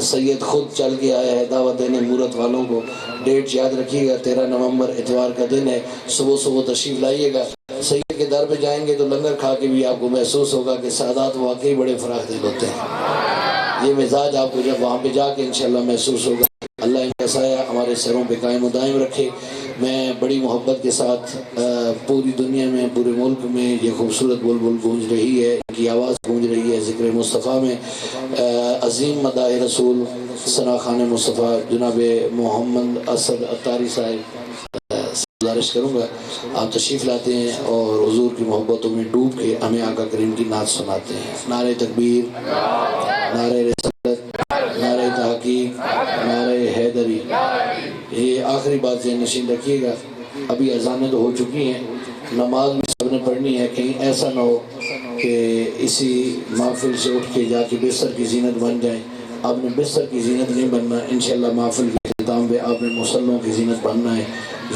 سید خود چل کے آیا ہے دعوت دینے مورت والوں کو، ڈیٹ یاد رکھیے گا 13 نومبر اتوار کا دن ہے، صبح تشریف لائیے گا۔ سید کے در پہ جائیں گے تو لنگر کھا کے بھی آپ کو محسوس ہوگا کہ سادات واقعی بڑے فراخ دل ہوتے ہیں، یہ مزاج آپ کو جب وہاں پہ جا کے انشاءاللہ محسوس ہوگا۔ اللہ ان کا سایہ ہمارے سروں پہ قائم و دائم رکھے۔ میں بڑی محبت کے ساتھ پوری دنیا میں پورے ملک میں یہ خوبصورت بلبل گونج رہی ہے، ان کی آواز گونج رہی ہے ذکر مصطفیٰ میں، عظیم مداح رسول ثنا خان مصطفیٰ جناب محمد اسد اتاری صاحب گزارش کروں گا آپ تشریف لاتے ہیں اور حضور کی محبتوں میں ڈوب کے ہمیں آقا کریم کی نعت سناتے ہیں۔ نعرہ تکبیر، نعرہ رسالت، نعرہ تحقیق، نعرہ حیدری۔ یہ آخری بات ذہن نشین رکھیے گا، ابھی اذانیں تو ہو چکی ہیں، نماز بھی سب نے پڑھنی ہے، کہیں ایسا نہ ہو کہ اسی محفل سے اٹھ کے جا کے بستر کی زینت بن جائیں۔ آپ نے بستر کی زینت نہیں بننا، انشاءاللہ محفل کے اختتام پہ آپ نے مصلوں کی زینت بننا ہے،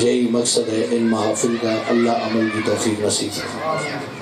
یہی مقصد ہے ان محافل کا۔ اللہ عمل کی توفیق نصیب فرمائے۔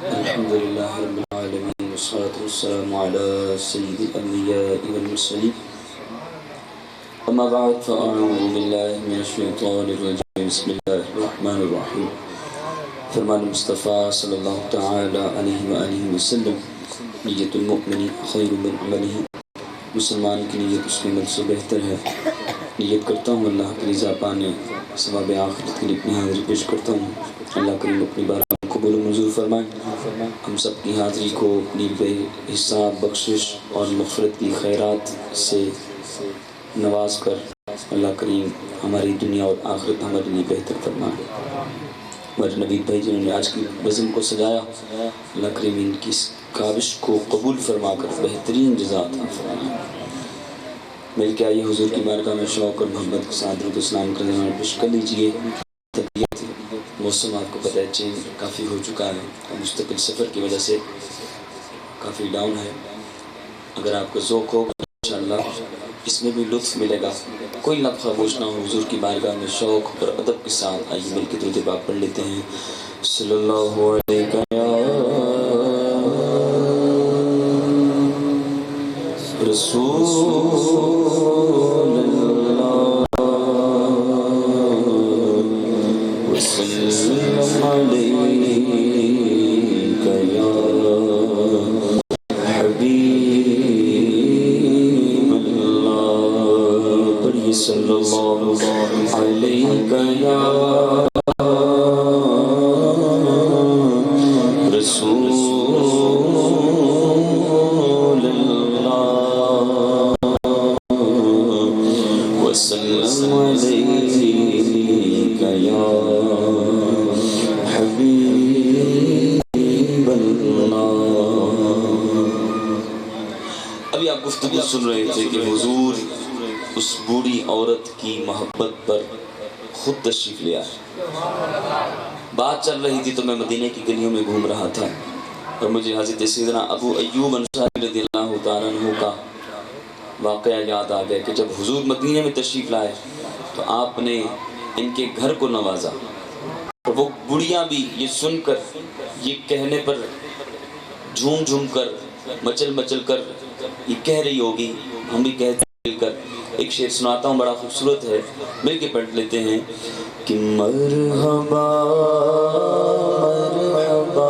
الحمدللہ رب العالمین والصلاة والسلام علی سید الانبیاء والمرسلین، اما بعد فاعوذ باللہ من الشیطان الرجیم، بسم اللہ الرحمن الرحیم۔ فرمان مصطفیٰ صلی اللہ تعالی علیہ وآلہ وسلم، نیت المؤمن خیر من عملہ، مسلمان کی نیت اس کے عمل سے بہتر ہے۔ نیت کرتا ہوں اللہ کی رضا پانے، ثواب آخرت کے لیے اپنی حاضری پیش کرتا ہوں۔ اللہ کریم اپنی بارگاہ میں قبول و منظور فرمائیں۔ ہم سب کی حاضری کو اپنی بے حساب بخشش اور مغفرت کی خیرات سے نواز کر اللہ کریم ہماری دنیا اور آخرت ہمارے لیے بہتر فرمائے۔ ہمارے نوید بھائی جنہوں نے آج کی بزم کو سجایا، اللہ کریم ان کی کاوش کو قبول فرما کر بہترین جزا عطا فرمائے۔ مل کے آئیے حضور کی بارگاہ میں شوق اور محبت کے ساتھ درود و سلام کا نذرانہ پیش کر لیجیے۔ طبیعت موسم آپ کو پتہ ہے چینج کافی ہو چکا ہے، مستقل سفر کی وجہ سے کافی ڈاؤن ہے۔ اگر آپ کو ذوق ہوگا انشاءاللہ اس میں بھی لطف ملے گا۔ کوئی لمحہ خاموش نہ ہو، حضور کی بارگاہ میں شوق اور ادب کے ساتھ آئیے مل کے درود پاک پڑھ لیتے ہیں۔ صلی اللہ علیہ رسول اللہ وسلم علیک یا حبیب اللہ پڑھیے صلی اللہ علیک یا رسول وسلم علیک یا حبیب اللہ۔ ابھی آپ گفتگو سن رہے تھے کہ حضور اس بوڑھی عورت کی محبت پر خود تشریف لے آئے۔ بات چل رہی تھی تو میں مدینے کی گلیوں میں گھوم رہا تھا اور مجھے حضرت سیدنا ابو ایوب انصاری رضی اللہ تعالیٰ عنہ کا واقعہ یاد آ گیا کہ جب حضور مدینے میں تشریف لائے تو آپ نے ان کے گھر کو نوازا، اور وہ بڑھیاں بھی یہ سن کر، یہ کہنے پر جھوم جھوم کر، مچل مچل کر یہ کہہ رہی ہوگی، ہم بھی کہتے ہیں مل کر۔ ایک شعر سناتا ہوں، بڑا خوبصورت ہے، مل کے پڑھ لیتے ہیں کہ مرحبا مرحبا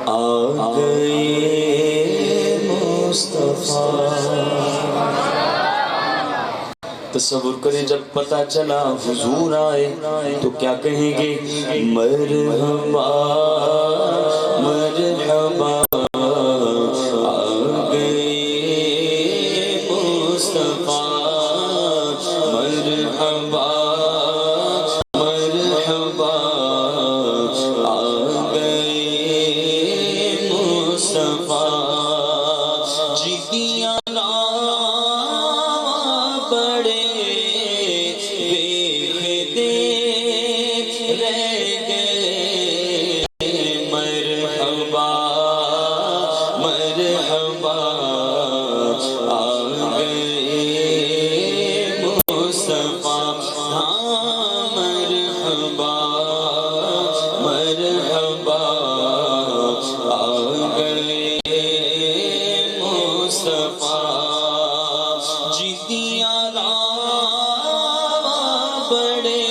آ گئے مصطفیٰ۔ تصور کریں جب پتہ چلا حضور آئے تو کیا کہیں گے؟ مرحبا مرحبا آ گئے مصطفیٰ، مرحبا مرحبا آ گئے مصطفیٰ، جتیاں بڑے دیکھتے رہ گئے، مرحبا مرحبا آ گئے مصطفیٰ، ہاں مرحبا مرحبا آ گئے مصطفیٰ، جتیاں بڑے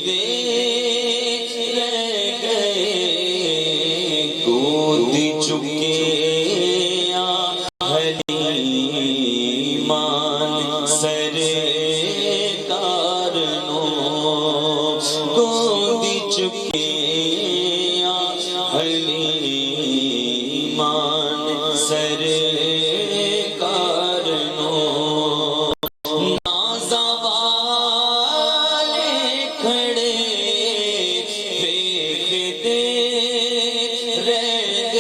دیکھتے رہ گئے، گود چکے حلیمان سرکار نو، گود چکے حلیمان سرکار نو، نازا والے کھڑے دیکھتے رہ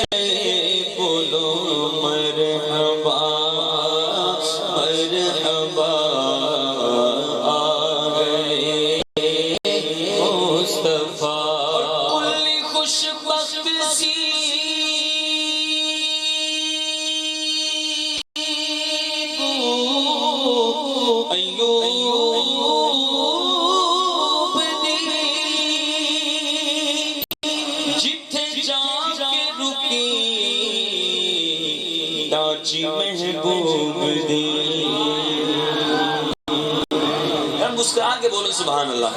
گئے، بولو مرحبا مرحبا آ گئے مصطفیٰ۔ کل خوش بخت سی ایوب دی، جتھے جا کے رکی ڈاچی محبوب دی۔ یار مسکرا کے بولو سبحان اللہ۔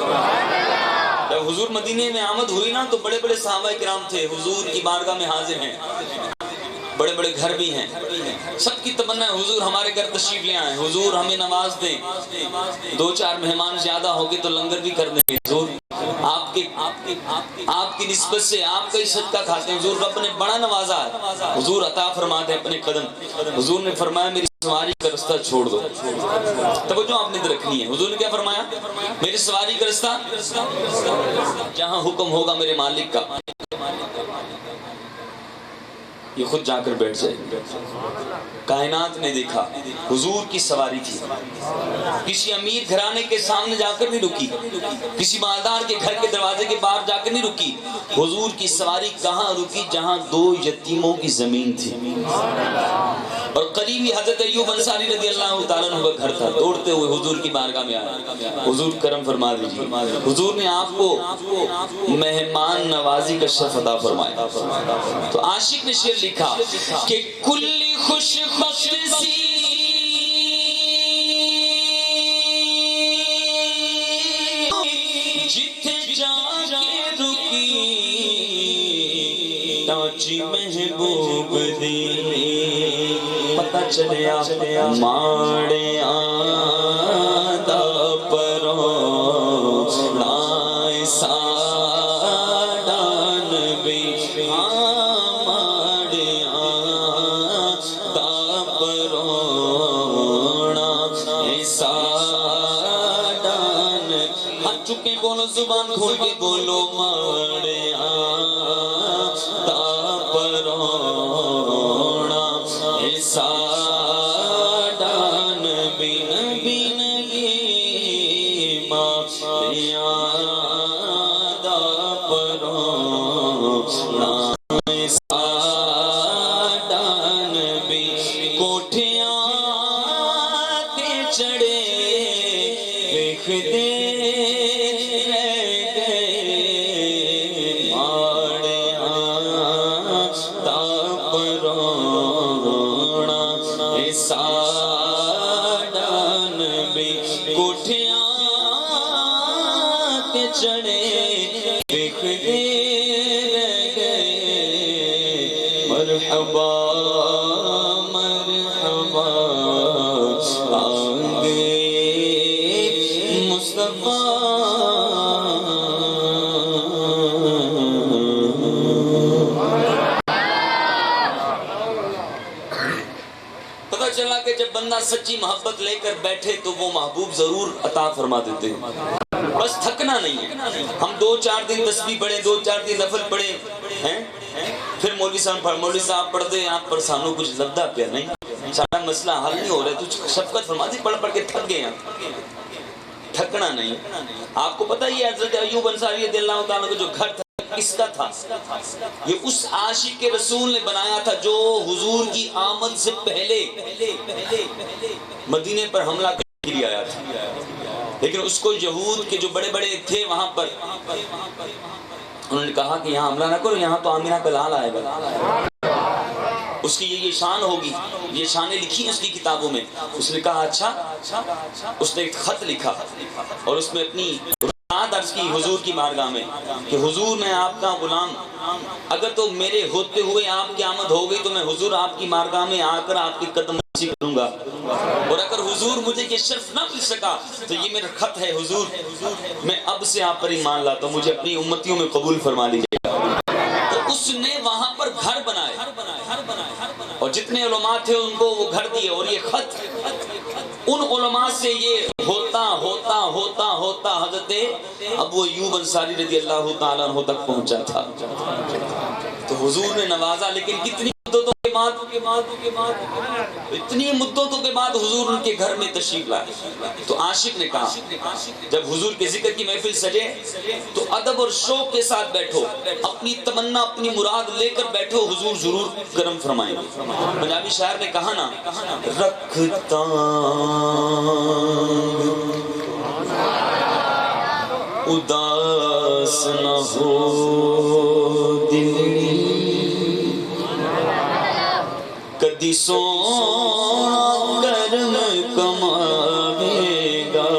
جب حضور مدینے میں آمد ہوئی نا تو بڑے بڑے صحابہ کرام تھے، حضور کی بارگاہ میں حاضر ہیں، بڑے بڑے گھر بھی ہیں، سب کی تمنا ہے حضور ہمارے گھر تشریف لے آئیں، حضور ہمیں نواز دیں، دو چار مہمان زیادہ ہوگے تو لنگر بھی کر دیں گے، حضور آپ کی نسبت سے آپ کا ہی صدقہ کھاتے ہیں، حضور رب نے بڑا نوازا ہے، حضور عطا فرماتے ہیں اپنے قدم۔ حضور نے فرمایا میری سواری کا رستہ چھوڑ دو، توجہ آپ نے رکھنی ہے، حضور نے کیا فرمایا؟ میری سواری کا رستہ جہاں حکم ہوگا میرے مالک کا، یہ خود جا کر بیٹھ جائے۔ کائنات نے دیکھا حضور کی سواری تھی، کسی امیر گھرانے کے سامنے جا کر نہیں رکی، کسی مالدار کے گھر کے دروازے کے باہر جا کر نہیں رکی، حضور کی سواری کہاں رکی؟ جہاں دو یتیموں کی زمین تھی۔ اور قریبی حضرت ایوب انصاری رضی اللہ تعالیٰ عنہ کا گھر تھا. دوڑتے ہوئے حضور کی بارگاہ میں آیا. حضور کرم فرما دیجیے. حضور نے آپ کو مہمان نوازی کا شرف عطا فرمایا. تو عاشق نے شعر لکھا کہ کلی خوش بخت سی جتھے جا کے رکی ٹانچی محبوب دی پتہ چلیا ماڑے آدھا پرو نائے ساڑان بھی ماڑے آدھا پرونا ساڑان ہاتھ چکے بولو زبان کھول کے بولو ماڑے آدھا پرونا ساڑان بین بین گی ماڑے آدھا پرونا ساڑان بین کوٹھیاں تے چڑھے دیکھ دے ساڑان بھی کوٹھیاں کے چڑھے بکھرے رہ گئے. مرحبا مرحبا آگے مصطفیٰ. چلا کہ جب بندہ سچی محبت لے کر بیٹھے تو وہ محبوب ضرور عطا فرما دیتے ہیں. بس تھکنا نہیں ہے. ہم 2-4 دن تسبیح پڑھیں 2-4 دن نفل پڑھیں ہیں پھر مولوی صاحب پڑھتے ہیں آپ پر سانو کچھ لگتا پیا نہیں. سارا مسئلہ حل نہیں ہو رہا ہے. تو شفقت فرما دی پڑھ کے تھک گئے ہیں. تھکنا نہیں. آپ کو پتہ ہی ہے حضرت ایوب انصاری رضی اللہ تعالیٰ کا جو گھر تھا کس کا تھا؟ یہ اس عاشق کے رسول نے بنایا تھا جو حضور کی آمد سے پہلے مدینے پر حملہ کرنے کے لیے آیا تھا. لیکن اس کو یہود کے جو بڑے بڑے تھے وہاں پر انہوں نے کہا کہ یہاں حملہ نہ کرو, یہاں تو آمینہ کا لال آئے گا, اس کی یہ شان ہوگی. یہ شانیں لکھی ہیں اس کی کتابوں میں. اس نے کہا اچھا. اس نے ایک خط لکھا اور اس میں اپنی درج کی حضور کی بارگاہ میں کہ حضور میں آپ کا غلام, اگر تو میرے ہوتے ہوئے آپ کی آمد ہو گئی تو میں حضور آپ کی بارگاہ میں آ کر آپ کی قدم بوسی کروں گا, اور اگر حضور مجھے یہ شرف نہ مل سکا تو یہ میرا خط ہے حضور, میں اب سے آپ پر ایمان لاتا ہوں, مجھے اپنی امتیوں میں قبول فرما لیجیے گا. تو اس نے وہاں پر گھر بنائے اور جتنے علماء تھے ان کو وہ گھر دیے, اور یہ خط ان علماء سے یہ ہوتا ہوتا ہوتا ہوتا حضرت ابو ایوب انصاری رضی اللہ تعالیٰ عنہ تک پہنچا تھا. تو حضور نے نوازا. لیکن کتنی مدتوں کے بعد حضور ان کے گھر میں تشریف لائے. تو عاشق نے کہا جب حضور کے ذکر کی محفل سجے تو ادب اور شوق کے ساتھ بیٹھو, اپنی تمنا اپنی مراد لے کر بیٹھو, حضور ضرور کرم فرمائیں گے. پنجابی شاعر نے کہا نا, رکھتا اداس نہ ہو دل کدی سونا کرم کماوے گا,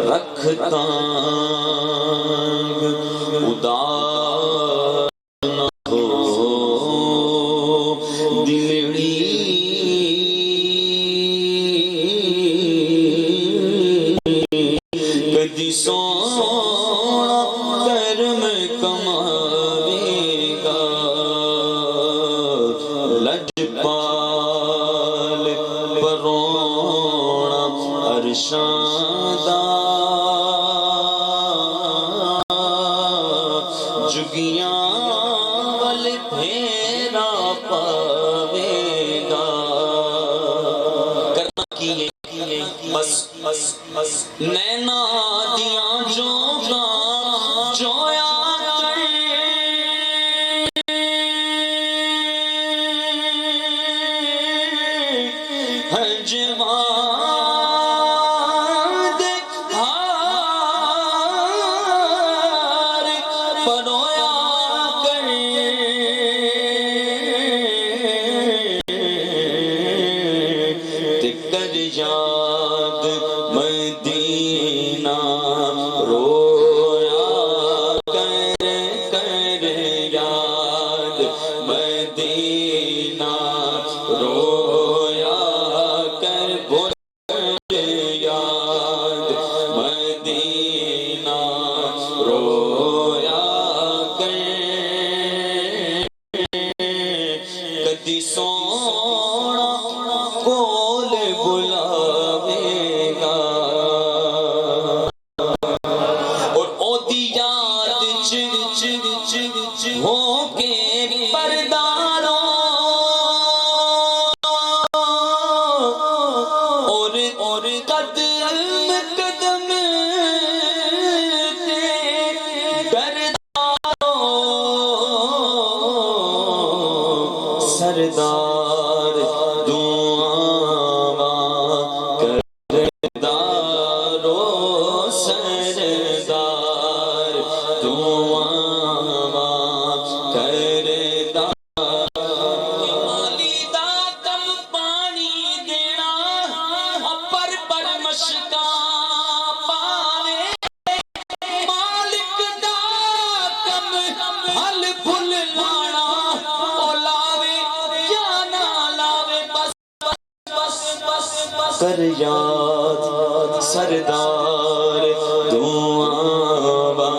رکھتا اداس نہ ہو دلڑی کدی سونا کرم کماوے گا, لجپال پرونا ارشادہ جگیاں ول پھیرا پاوے گا. کرنا کیے بس نینا دیاں جو گا جویا کدی سونا کول بلاوے گا اور او دی یاد ہو کے پرداروں اور قدم قدم تے کرداروں سردار دعاواں کرداروں سردار دعاواں کردار مالی دا کم پانی دینا پر پر مشکا پاوے مالک دا کم حل پھل لانا او لاوے یا نہ لاوے بس بس بس بس کر یاد سردار دعاواں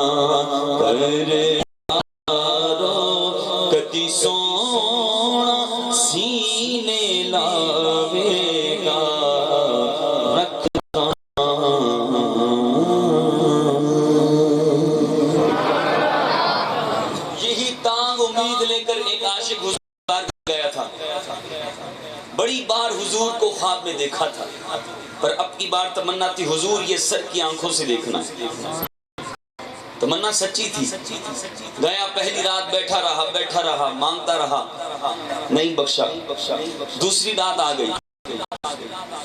کرداروں کدی سونا سینے لاوے گا رکھتا یہی تانگ امید لے کر ایک عاشق حضور گیا تھا بڑی بار حضور کو خواب میں دیکھا تھا پر اب کی بار تمنا تھی حضور یہ سر کی آنکھوں سے دیکھنا تمنا سچی تھی گیا پہلی رات بیٹھا رہا مانگتا رہا نہیں بخشا دوسری رات آ گئی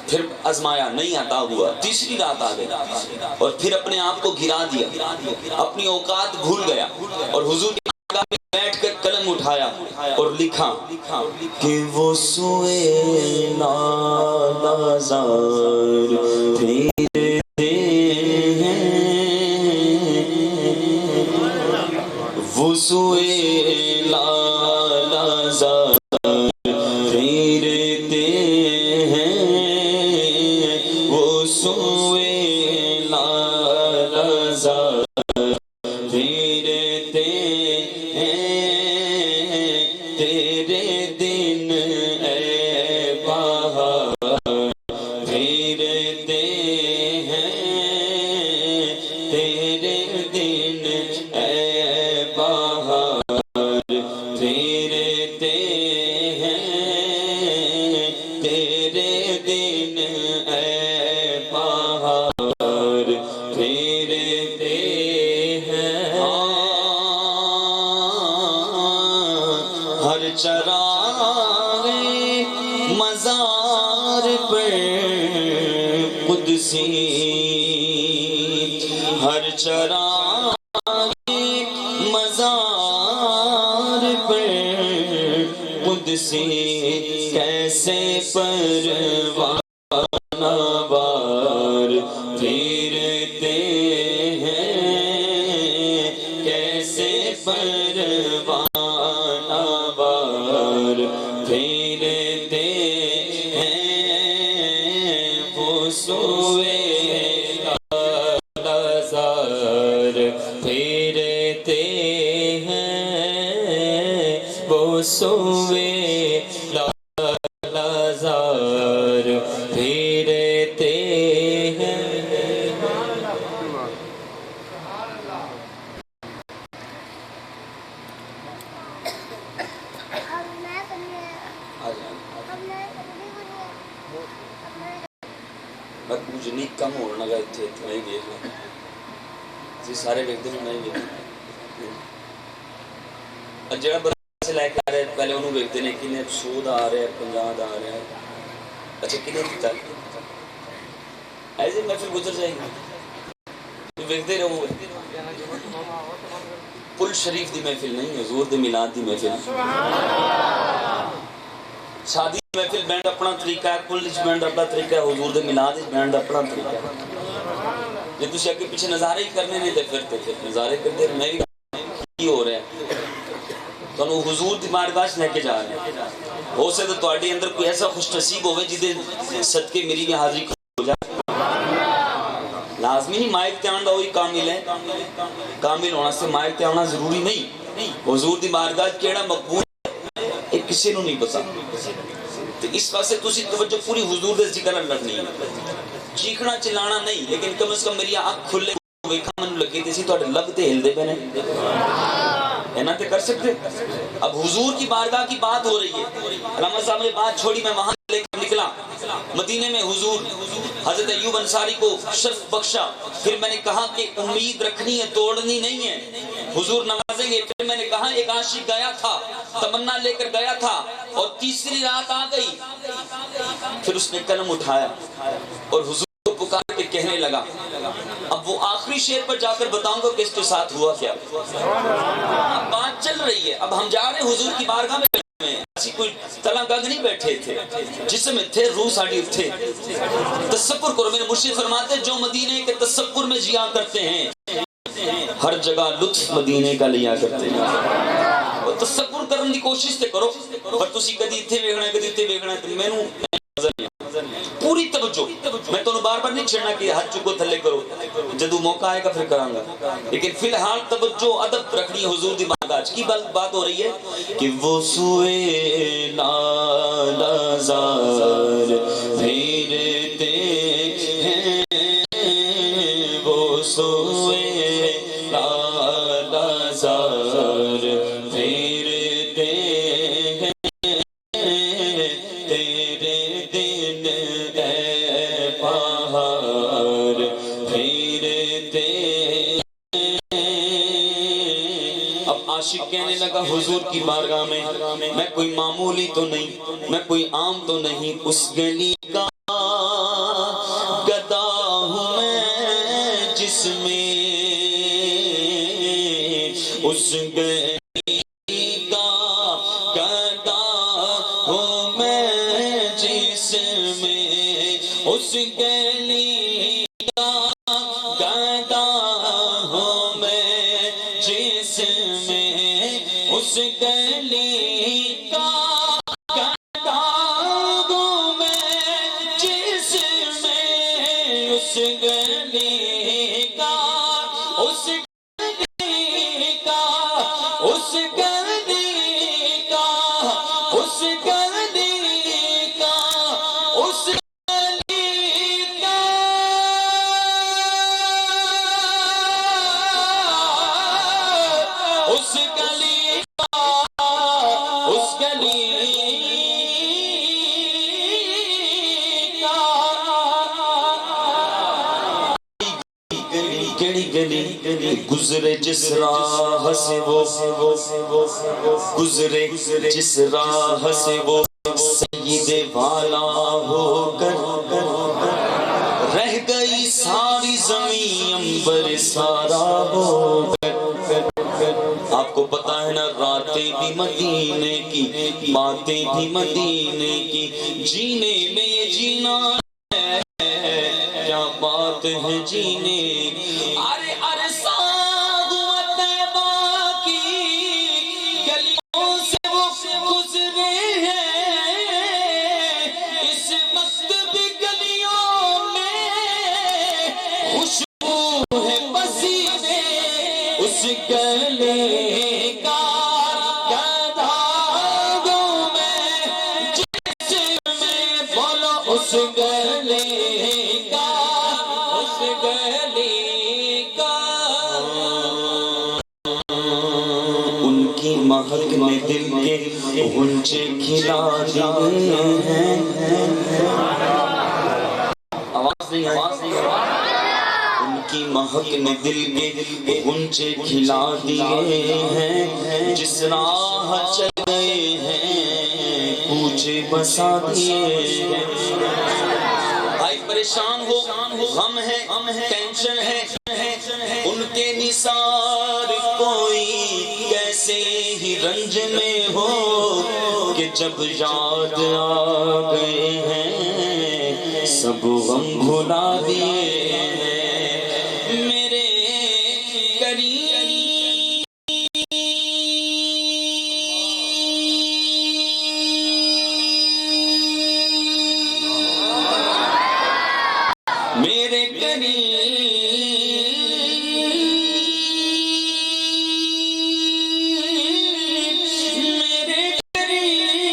پھر آزمایا نہیں عطا ہوا تیسری رات آ گئی اور پھر اپنے آپ کو گرا دیا اپنی اوقات بھول گیا اور حضور کی بارگاہ میں بیٹھ کر قلم اٹھایا اور لکھا کہ وہ سوئے نازار پھیرتے ہیں وہ سوئے نازار پھیرتے ہیں وہ سوئے نازار پھیرتے ہیں تیرے دن اے بہار پھیرتے ہیں تیرے دن اے بہار پھیرتے ہیں تیرے دن اے بہار پھیرتے ہیں ہر چراغ مزار پر قدسی ہر چراغ مزار پر قدسی کیسے پروانہ وار پھرتے ہیں کیسے پروانہ وار پھرتے ہیں وہ سوئے نازار پھرتے ہیں وہ سوئے نازار پھرتے ہیں بس مجھے نہیں کم ہونا لگا تھے میں ہی دیکھ لوں جی سارے ویکتے ہیں میں ہی دیکھ اور جڑا برا سے لے کے آ رہے ہیں پہلے انہوں ویکتے ہیں کہ سود آ رہے ہیں 50 آ رہے ہیں اچھا کنے دیتا ایسے محفل گزر جائے گی ویکتے رہو گے پل شریف دی محفل نہیں حضور دی میلاد دی محفل شادی محفل بینڈ اپنا طریقہ ہے پل بینڈ اپنا طریقہ ہے حضور دے میلاد بینڈ اپنا طریقہ ہے جی تسی اگے پیچھے نظارے ہی کرنے نہیں تے پھر نظارے کرتے میں بھی کی ہو رہا ہے تو حضور دی بارگاہ لے کے جا رہے ہیں ہو سے تو تواڈے اندر کوئی ایسا خوش نصیب ہوئے جدے صدقے میری بھی حاضری ہو جائے لازمی نہیں مائک تے آندا ہوئی کامل ہے کامل ہونا سے مائک تے آنا ضروری نہیں حضور دی بارگاہ کیڑا مقبول ایک کسی نو نہیں پتا تو اس واسطے تسی توجہ پوری حضور دے ذکر نال رکھنی ہے چیخنا چلانا نہیں لیکن کم از کم میری آنکھ کھلے ویکھا من لگے تے سی تواڈے لب تے ہلدے پے نے اینا تے کر سکتے اب حضور کی بارگاہ کی بات ہو رہی ہے علامہ صاحب نے بات چھوڑی میں وہاں لے کر نکلا مدینے میں حضور حضرت ایوب انصاری کو شرف بخشا پھر میں نے کہا کہ امید رکھنی ہے توڑنی نہیں ہے حضور نوازیں گے پھر میں نے کہا ایک عاشق گیا تھا تمنا لے کر گیا تھا اور تیسری رات آ گئی پھر اس نے قلم اٹھایا اور حضور کو پکار کے کہنے لگا اب وہ آخری شعر پر جا کر بتاؤں گا کہ اس کے ساتھ ہوا کیا اب بات چل رہی ہے اب ہم جا رہے ہیں حضور کی بارگاہ میں ایسی کوئی تلا گگ نہیں بیٹھے تھے جسم تھے روح ساڑی تھے تصور کرو میرے مرشد فرماتے جو مدینے کے تصور میں جیا کرتے ہیں ہر جگہ لطف مدینے کا لیا کرتے ہیں اور تصور کرنے کی کوشش تے کرو پر تسی کدی اتھے ویکھنا ہے کدی اتھے ویکھنا ہے تے مینوں نظر نہیں پوری توجہ میں تو بار بار نہیں چھڑنا کہ ہاتھ چکو تھلے کرو جدو موقع آئے گا پھر کروں گا لیکن فی الحال توجہ ادب رکھنی حضور دی بارگاہ کی بات ہو رہی ہے کہ وہ سوئے نالازار پھرتے ہیں وہ سوئے نالازار پھرتے ہیں تیرے دن اے پہاڑ پھرتے اب عاشق کہنے لگا حضور کی بارگاہ میں کوئی معمولی تو نہیں میں کوئی عام تو نہیں اس گلی کا گدا ہوں میں جس میں اس گلی کا گدا ہوں میں جس میں اس گلی کا گدا ہوں میں جس میں اس گلی کا گدا ہوں میں جس میں اس گلی کا اس گلی کا اس گلی کا اس گلی کا اس گلی کا اس گلی کا اس گلی کیڑی گلی گزرے جس راہ سے وہ گزرے جس راہ سے وہ سید والا ہو کر رہ گئی ساری زمین انبر سارا ہو کر آپ کو پتا ہے نا راتیں بھی مدینے کی باتیں بھی مدینے کی جینے میں یہ جینا کیا بات ہے جینے ارے ارے ساغوت باقی گلیوں سے وہ گزرے ہیں اس وقت بھی گلیوں میں خوشبو ہے پسینے اس گلے کا گدا ہوں میں جس میں بولو اس گلے کا اس گلے کا ان کی مہک نے دل کے غنچے کھلا دیے ہیں آواز نہیں آئی ان کی مہک نے دل کے غنچے کھلا دیے ہیں جس راہ چل گئے ہیں کوچے بسا دیے ہیں بھائی پریشان ہو غم ہے ٹینشن ہے ان کے نثار کوئی کیسے ہی رنج میں ہو کہ جب یاد آ گئے ہیں سب غم بھلا دیے ہیں میرے قریب میرے قریب میرے قریب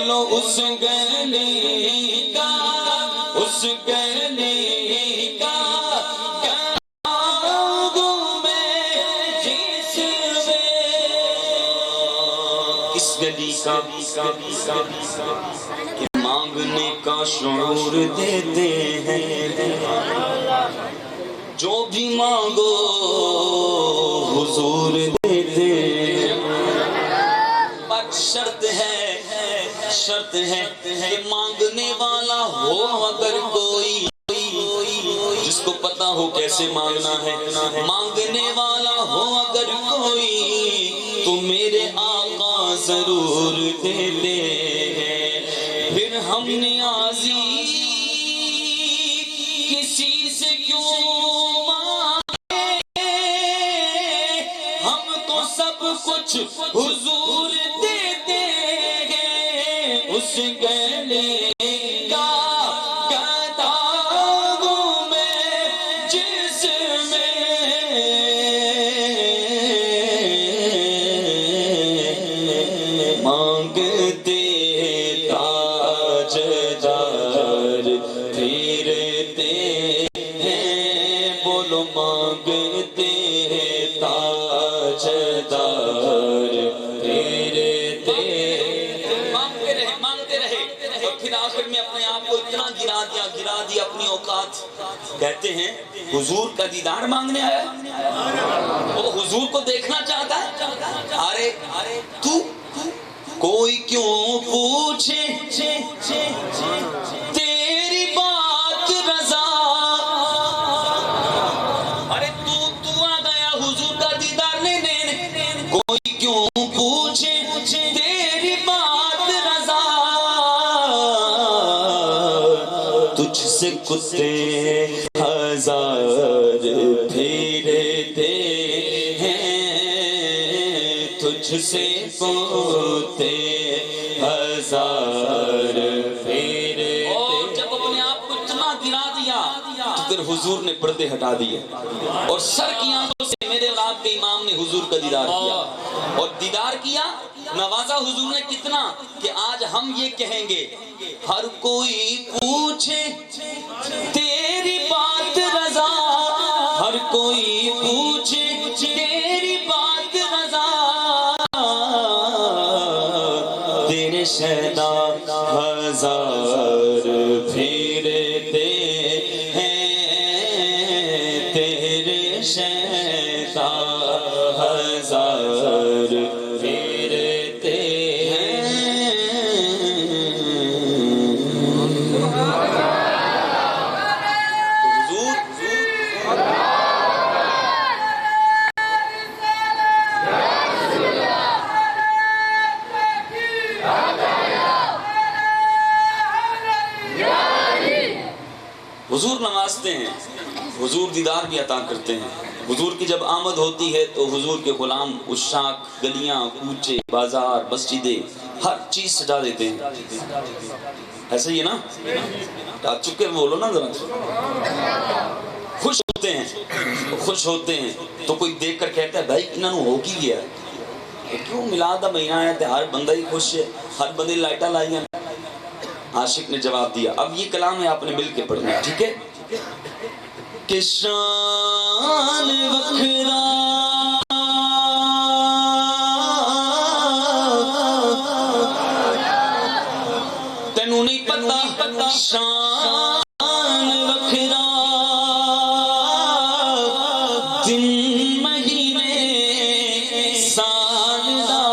بولو اس گلی کا، اس گلی کا کس گلی کا کہ مانگنے کا شعور دیتے ہیں، جو بھی مانگو حضور دیتے ہیں، پر شرط ہے کہ مانگنے والا ہو اگر کوئی، جس کو پتا ہو کیسے مانگنا ہے، مانگنے والا ہو اگر کوئی تو میرے آقا ضرور دیتے ہیں۔ پھر ہم نیازی کسی سے کیوں مانگے، ہم تو سب کچھ حضور دیتے ہیں۔ اس گلے کا گدا ہوں میں جس میں مانگتے تاجدار پھرتے ہیں، بولو مانگتے تاجدار پھرتے، مانگتے رہے اور پھر آخر میں اپنے آپ کو اتنا گرا دیا اپنی اوقات، کہتے ہیں حضور کا دیدار مانگنے آیا، وہ حضور کو دیکھنا چاہتا ہے۔ ارے تو کوئی کیوں پوچھے تیری بات رضا، ارے تو آ گیا حضور کا دیدار لینے، کوئی کیوں پوچھے تیری بات رضا، تجھ سے کتے ہزار پھرتے ہیں، تجھ سے کتے ہزار پھرتے، اور جب اپنے آپ کو اتنا گرا دیا تو پھر حضور نے پردے ہٹا دیے اور سر کی آنکھوں سے میرے اور آپ کے امام نے حضور کا دیدار کیا، اور دیدار کیا، نوازا حضور نے کتنا کہ آج ہم یہ کہیں گے ہر کوئی پوچھے تیری بات رضا، ہر کوئی پوچھے تیری بات رضا، تیرے شہدا ہزار پھرتے ہیں، تیرے شہدا ہزار پھرتے ہیں۔ حضور نوازتے ہیں، حضور دیدار بھی عطا کرتے ہیں۔ حضور کی جب آمد ہوتی ہے تو حضور کے غلام عشاق گلیاں کوچے بازار مسجدیں ہر چیز سجا دیتے ہیں، ایسا ہی ہے نا؟ آپ چکے بولو نا ذرا، خوش ہوتے ہیں تو کوئی دیکھ کر کہتا ہے بھائی انہوں نے ہو کی گیا کیوں، میلاد دا مہینہ ہے تے ہر بندہ ہی خوش ہے، ہر بندے لائٹاں لائی ہیں۔ عاشق نے جواب دیا، اب یہ کلام ہے آپ نے مل کے پڑھنا ہے، ٹھیک ہے؟ کہ شان وکھرا تینوں نہیں پتا، شان وکھرا دن مہینے سال دا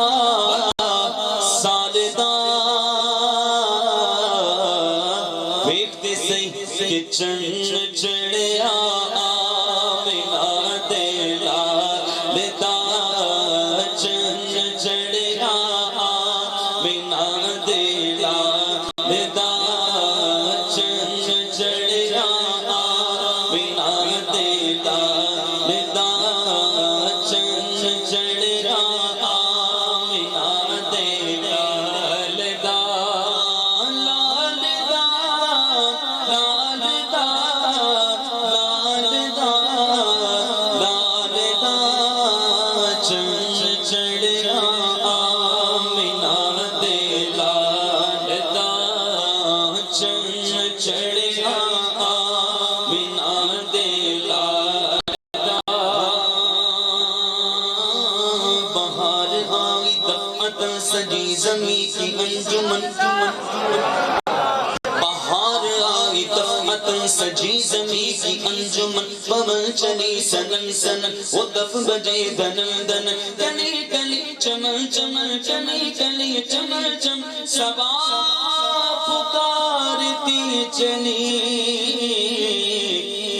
ویکھتے سی کہ چند چڑھیا آمینہ دے لال دا، چند چڑھیا آمینہ دے لال دا، چند چڑھیا آمینہ دے لال دا، چند چڑھیا آمینہ دے لال دا، لال دا، لال دا، چڑھیا آمینہ دے لاڈا بہار آئی دفعت سجی زمین کی انجمن بہار آئی دفعت سجی زمین کی انجمن پون چلی سنن سنن وہ دف بجے دنن دنن کلی کلی چمن چمن چلی کلی چمن چم سبا پکارتی چلی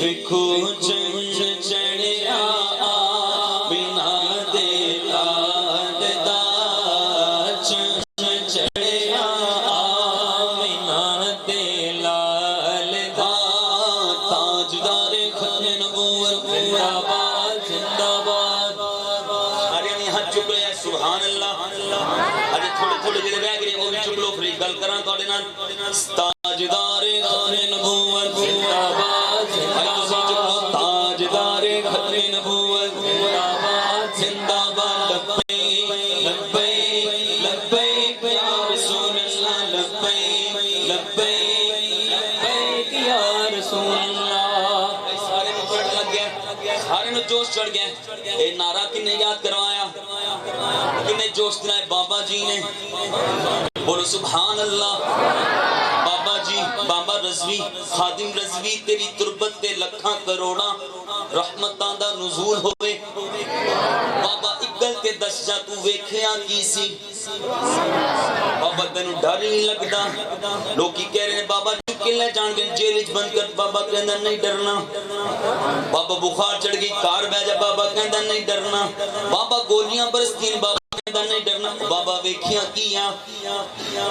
دیکھو چند چڑھیا آمینہ دے لاڈا چند چڑھیا آمینہ دے لاڈا تاجدار ختم نبوت زندہ باد زندہ باد آریانی ہاتھ چک رہے ہیں سبحان اللہ آج تھوڑے تھوڑے جلے رہ گئے وہ بھی چک لو پھر گل کران توڑے نال تاجدار ختم نبوت زندہ باد زندہ باد تاجدار ختم نبوت زندہ باد زندہ باد لبیک لبیک یا رسول اللہ لبیک لبیک لبیک یا رسول اللہ سارے میں پڑھ لگ گیا سارے میں جوش چڑھ گیا اے نعرہ کنے یاد کروایا کنے جوش دلائے بابا جی نے بولو سبحان اللہ بابا جی بابا رضوی خادم رضوی تیری تربت تے لکھاں کروڑا رحمتاں دا نزول ہوئے بابا اگل تے دس جا تو ویکھیاں کی سی بابا تینوں ڈر نہیں لگدا لوگ کی کہہ رہے ہیں بابا چکے لے جان گے جیل بند کر بابا کہندا نہیں ڈرنا بابا بخار چڑھ گئی کار بہ جا بابا کہندا نہیں ڈرنا بابا گولیاں برستین بابا کہندا نہیں ڈرنا بابا ویکھیاں کیاں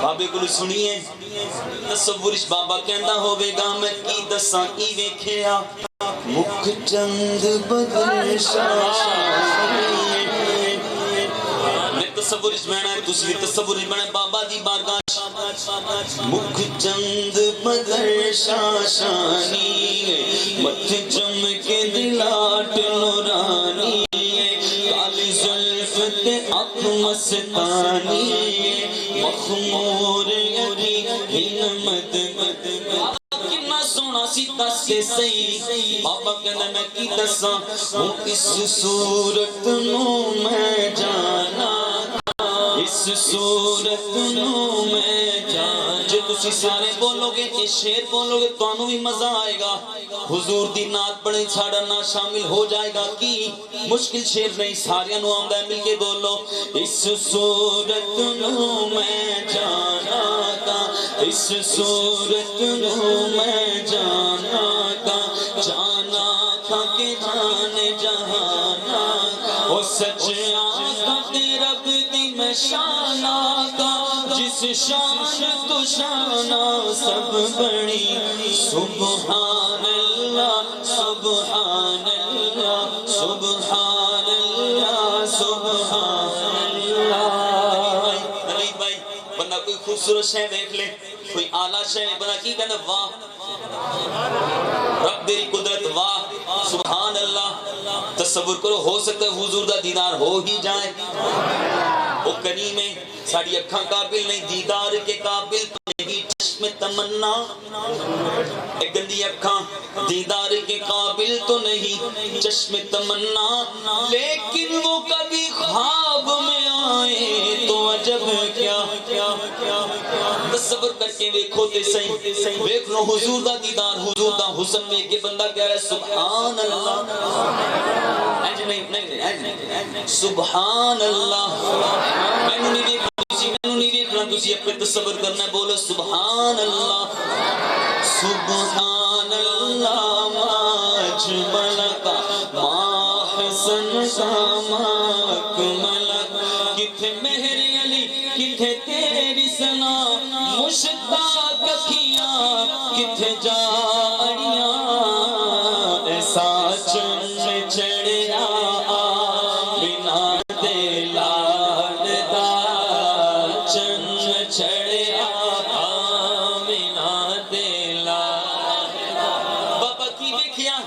بابے کو سنیے تصورش بابا کہندا ہوے گا میں کی دساں کی ویکھیا مکھ چند بدل تصورش بہنا ہے دوسری تصورش بہنا ہے بابا دی بارگاہ مکھ چند بدل شاشانی متھ چمکے دلاٹ نورانی کالی زلف تے اکھ مستانی مخمور یری ہنمت کنا سونا سی دس کے سی بابا کہنا میں کی دساں ہوں اس صورت نو میں جانا اس صورت نو میں جان جو تسی سارے بولو گے یہ شیر بولو گے تو انہوں بھی مزہ آئے گا حضور دی نات پڑھیں چھاڑا نہ شامل ہو جائے گا کی مشکل شیر نہیں سارے انہوں آمدہ ہے مل کے بولو اس صورت نو میں جانا کا اس صورت نو میں جانا کا جانا کا کہ جانے جہانا وہ سچ آقا تیرا بدی میں شانہ کا جس شان تو شانہ سب بڑی سبحان اللہ سبحان اللہ سبحان اللہ سبحان اللہ نبی بھائی بندہ کوئی خوبصورت شے دیکھ لے کوئی اعلیٰ شے بندہ کی کہنا واہ رب تیری قدرت واہ سبحان اللہ تصور کرو ہو سکتا ہے حضور دا دیدار ہو ہی جائے وہ کریم ہے ساڑھی اکھاں قابل نہیں دیدار کے قابل نہیں چشم تمنا ایک گندی اکھاں دیدار کے قابل تو نہیں چشم تمنا لیکن وہ کبھی خواب میں آئے تو عجب کیا تصور کر کے ویکھو تے صحیح ویکھ لو حضور دا دیدار حضور دا حسن میں کہ بندہ کہہ رہا ہے سبحان اللہ سبحان اللہ میں نہیں دیکھنا تسی اپنے تصور کرنا ہے بولو سبحان اللہ سبحان اللہ ما اجمل کا ما حسن کا ما اکمل کتھے مہر علی کتھے تیری سنا مشتاق کھیاں کتھے جاڑیاں ایسا چن چڑھیا بنا دے لاڈا چن چڑھیا بنا دے لاڈا بابا کی دیکھیا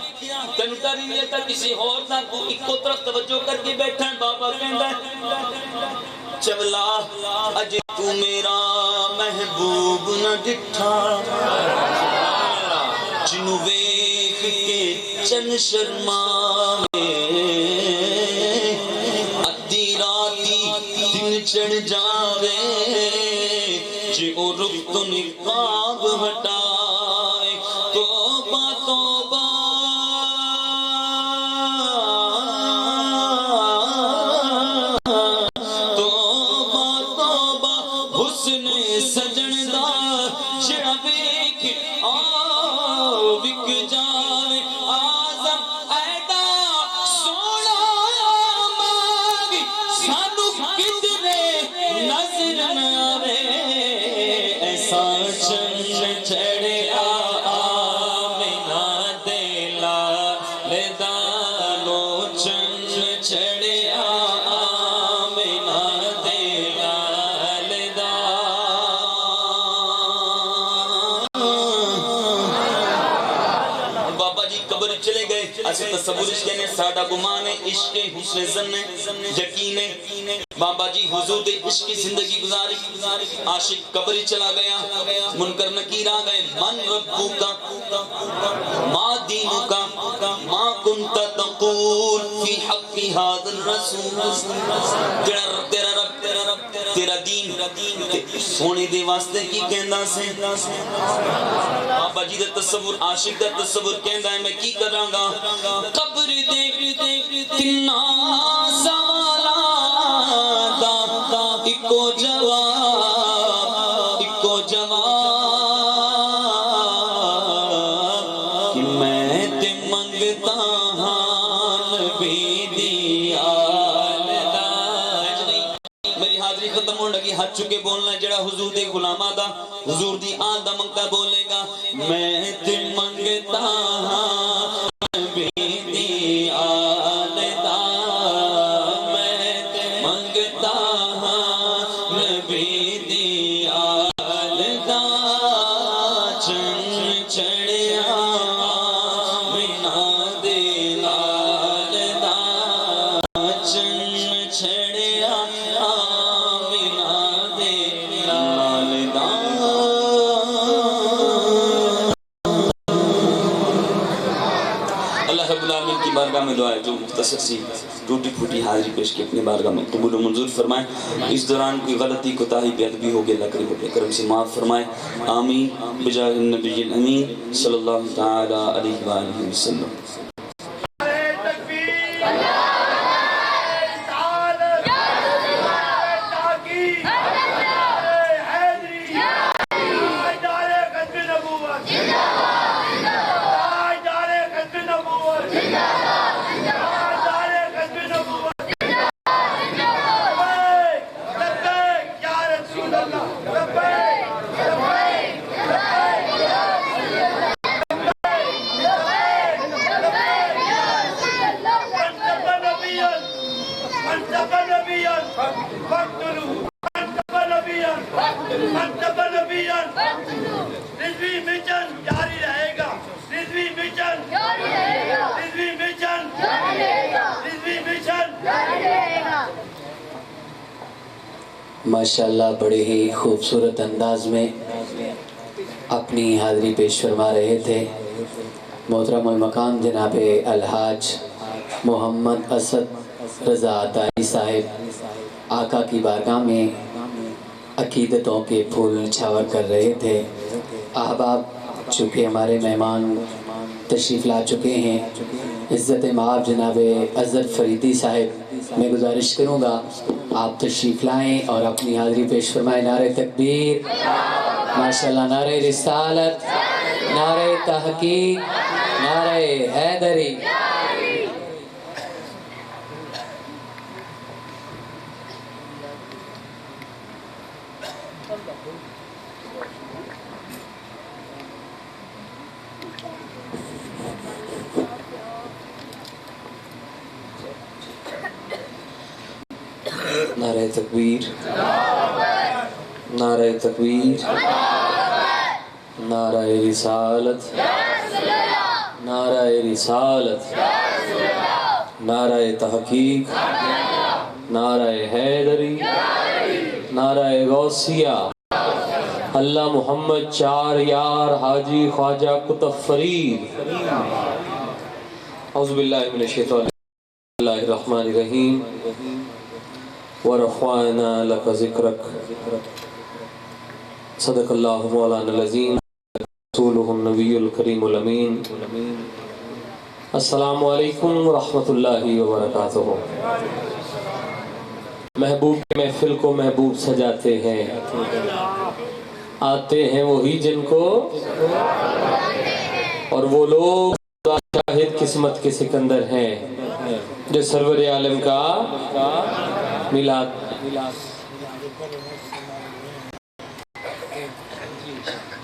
تینوں ڈر نہیں لگتا کسی اور نہ تو ایکو طرف توجہ کر کے بیٹھا ہے بابا کہندا ہے چولا اج تو میرا محبوب نہ ڈٹھا نو ویکھ کے چن شرماوے ادھی راتی دن چڑھ جاوے جے او رخ تو نقاب ہٹائے توبہ توبہ حسن سجن دا جڑا ویکھ وک جاوے آزم ایڈا سونا مانگ سانو کدرے نظر نہ آوے ایسا چن چڑھیا آمینہ دے لال دا لو چن چڑھیا آمینہ دے لال دا بابا جی قبر چلے گئے اسے تصور اس کے نے ساڑھا گمان ہے عشق حسن زن یقین ہے بابا جی حضور دے عشق کی زندگی گزاری عاشق قبر چلا گیا منکر نکیر آ گئے من ربو کا ما دینو کا ما کنت تقول فی حق هذا الرسول تیرا رب تیرا دین سونے دے واسطے کی کہندا سے بابا جی دے تصور عاشق دا تصور کہندا ہے میں کی کراں گا قبر دیکھ تنا سوالاں دا اکو جواب کہ میں تے منگتا ہاں نبی دی آل دا میری حاضری ختم ہونے لگی ہاتھ چکے بولنا ہے جڑا حضور دے غلامہ دا حضور دی آل دا منگتا بولے گا میں تے منگتا ہاں نبی دی آل دا میں تے منگتا ہاں نبی دی آل دا چن چڑھیا مینا دے لال دا چن چڑھیا مینا دے لال دا اللہ رب العالمین کی بارگاہ میں دعا ہے جو مختصر سی ٹوٹی پھوٹی حاضری پیش کی اپنی بارگاہ میں قبول و منظور فرمائے اس دوران کوئی غلطی کوتاہی بے ادبی ہو گئی اللہ کریم اپنے کرم سے معاف فرمائے آمین بجاہ النبی الامین صلی اللہ تعالی علیہ وآلہ وسلم رضوی مشن جاری رہے گا رضوی مشن جاری رہے گا رضوی مشن جاری رہے گا رضوی مشن جاری رہے گا ماشاءاللہ بڑے ہی خوبصورت انداز میں اپنی حاضری پیش فرما رہے تھے محترم المقام جناب الحاج محمد اسد رضا عطائی صاحب آقا کی بارگاہ میں عقیدتوں کے پھول نچھاور کر رہے تھے احباب چونکہ ہمارے مہمان تشریف لا چکے ہیں عزت مآب جناب اظہر فریدی صاحب میں گزارش کروں گا آپ تشریف لائیں اور اپنی حاضری پیش فرمائیں نعرہ تکبیر ماشاءاللہ نعرہ رسالت نعرہ تحقیق نعرہ حیدری نعرہ تکبیر نعرہ تکبیر نعرہ رسالت نعرہ رسالت نعرہ تحقیق نعرہ حیدری نعرہ غوثیہ اللہ محمد چار یار حاجی خواجہ کتب فرید. اعوذ باللہ من الشیطان اللہ الرحمن الرحیم. ورفعنا لک ذکرک صدق اللہ مولانا العظیم رسولہ النبی الکریم الامین. السلام علیکم ورحمۃ اللہ وبرکاتہ. محبوب کی محفل کو محبوب سجاتے ہیں، آتے ہیں وہی جن کو، اور وہ لوگ شاہد قسمت کے سکندر ہیں جو سرور عالم کا میلاد.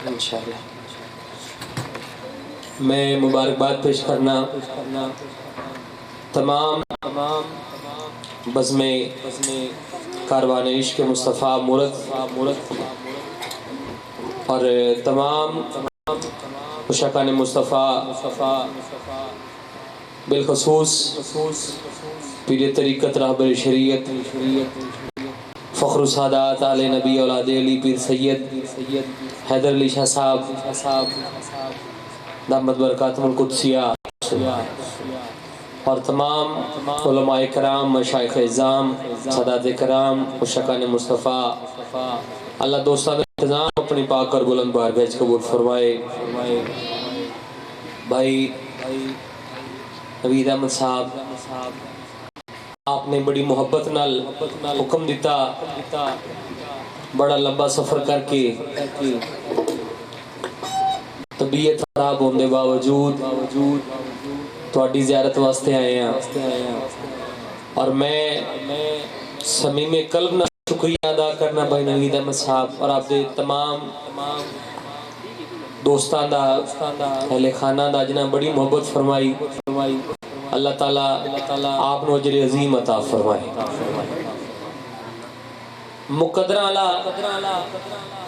انشاءاللہ میں مبارکباد پیش کرنا تمام بزم کاروان عشق مصطفیٰ مورد اور تمام عشاقان مصطفیٰ، بالخصوص پیر طریقت راہبر شریعت فخر السادات آل نبی اولاد علی پیر سید حیدر علی شاہ صاحب دامت برکاتہم القدسیہ، اور تمام علماء کرام، مشائخ اعظام، سادات کرام، عشاقان مصطفیٰ، اللہ دوستان انتظام اپنی پاک اور بلند بارگاہ قبول فرمائے. بھائی نوید احمد صاحب، آپ نے بڑی محبت نال حکم دیتا، بڑا لمبا سفر کر کے طبیعت خراب ہونے باوجود تھوڑی زیارت واسطے آئے ہیں، اور میں صمیم قلب نہ شکریہ ادا کرنا بھائی نوید احمد صاحب اور آپ دے تمام دوستان دا، اہل خانہ دا جنہاں بڑی محبت فرمائی. اللہ تعالیٰ آپ نو اجر عظیم عطا فرمائے. مقدرہ اللہ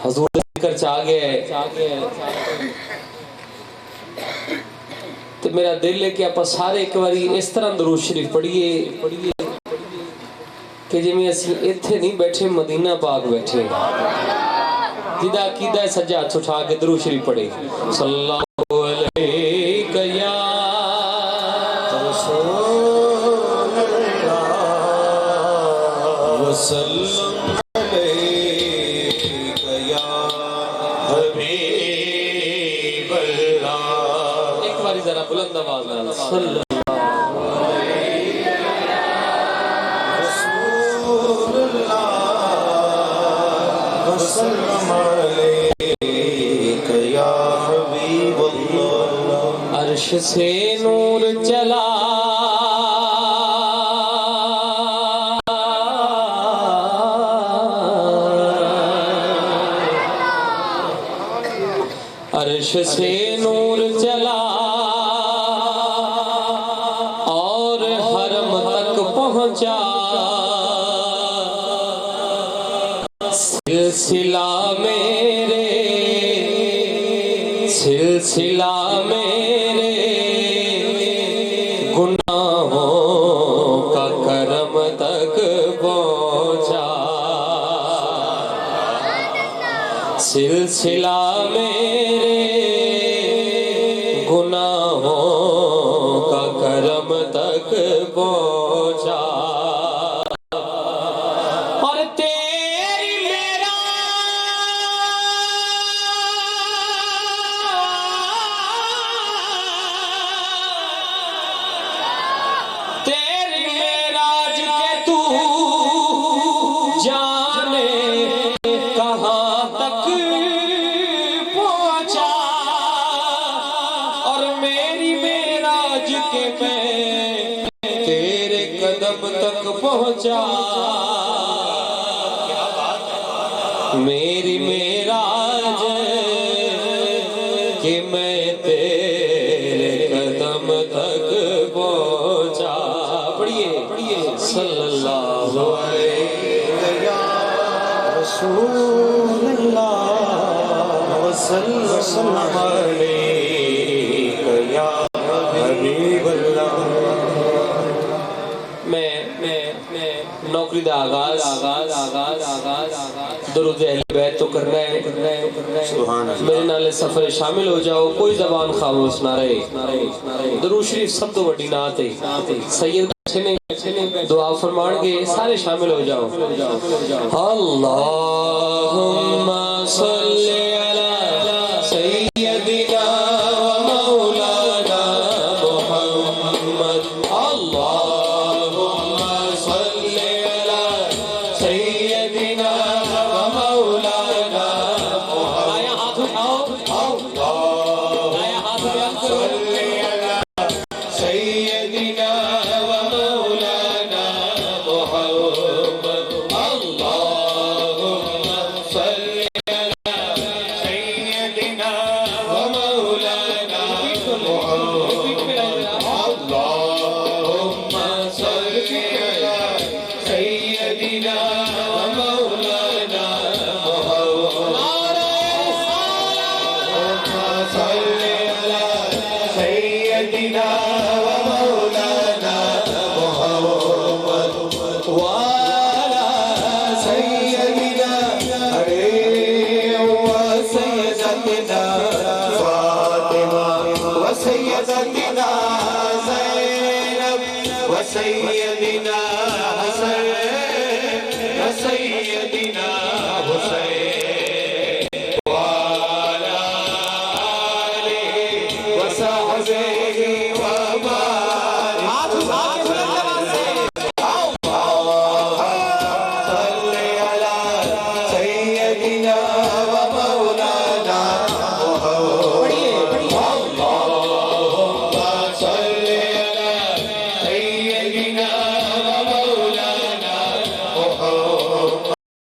حضور ذکر چاہ گئے تو میرا دل ہے کہ آپ سارے ایک باری اس طرح درود شریف پڑھیے کہ جی میں اسی اتھے نہیں بیٹھے، مدینہ پاک بیٹھے، جدہ عقیدہ سجاد اٹھا کے درود شریف پڑھے. صلی اللہ علیہ یا رسول اللہ وسلم علیہ یا حبیب اللہ. ایک باری ذرا بلند آواز میں صلی اللہ عرش سے نور چلا عرش سے نور چلا اور حرم تک پہنچا، سلسلہ میرے گناہوں کا کرم تک پہنچا، سلسلہ میرے گناہوں کا کرم تک پہنچا. پہنچا میری معراج کہ میں تیرے قدم تک پہنچا. پڑھیے صلی اللہ علیہ رسول اللہ وسلم علیہ یا حبیب اللہ. میں نوکری دا آغاز درود اہل بیت تو کرنا ہے میرے نالے سفر شامل ہو جاؤ کوئی زبان خاموش نہ رہے درود شریف سب تو بڑی نعت ہے سید دعا فرمان کے سارے شامل ہو جاؤ اللہم صلی علی سیدنا و مولانا محمد اللہم صلی علی سیدنا و مولانا محمد آیا ہاتھ اٹھاؤ آیا ہاتھ اٹھاؤ سیدنا سیدنا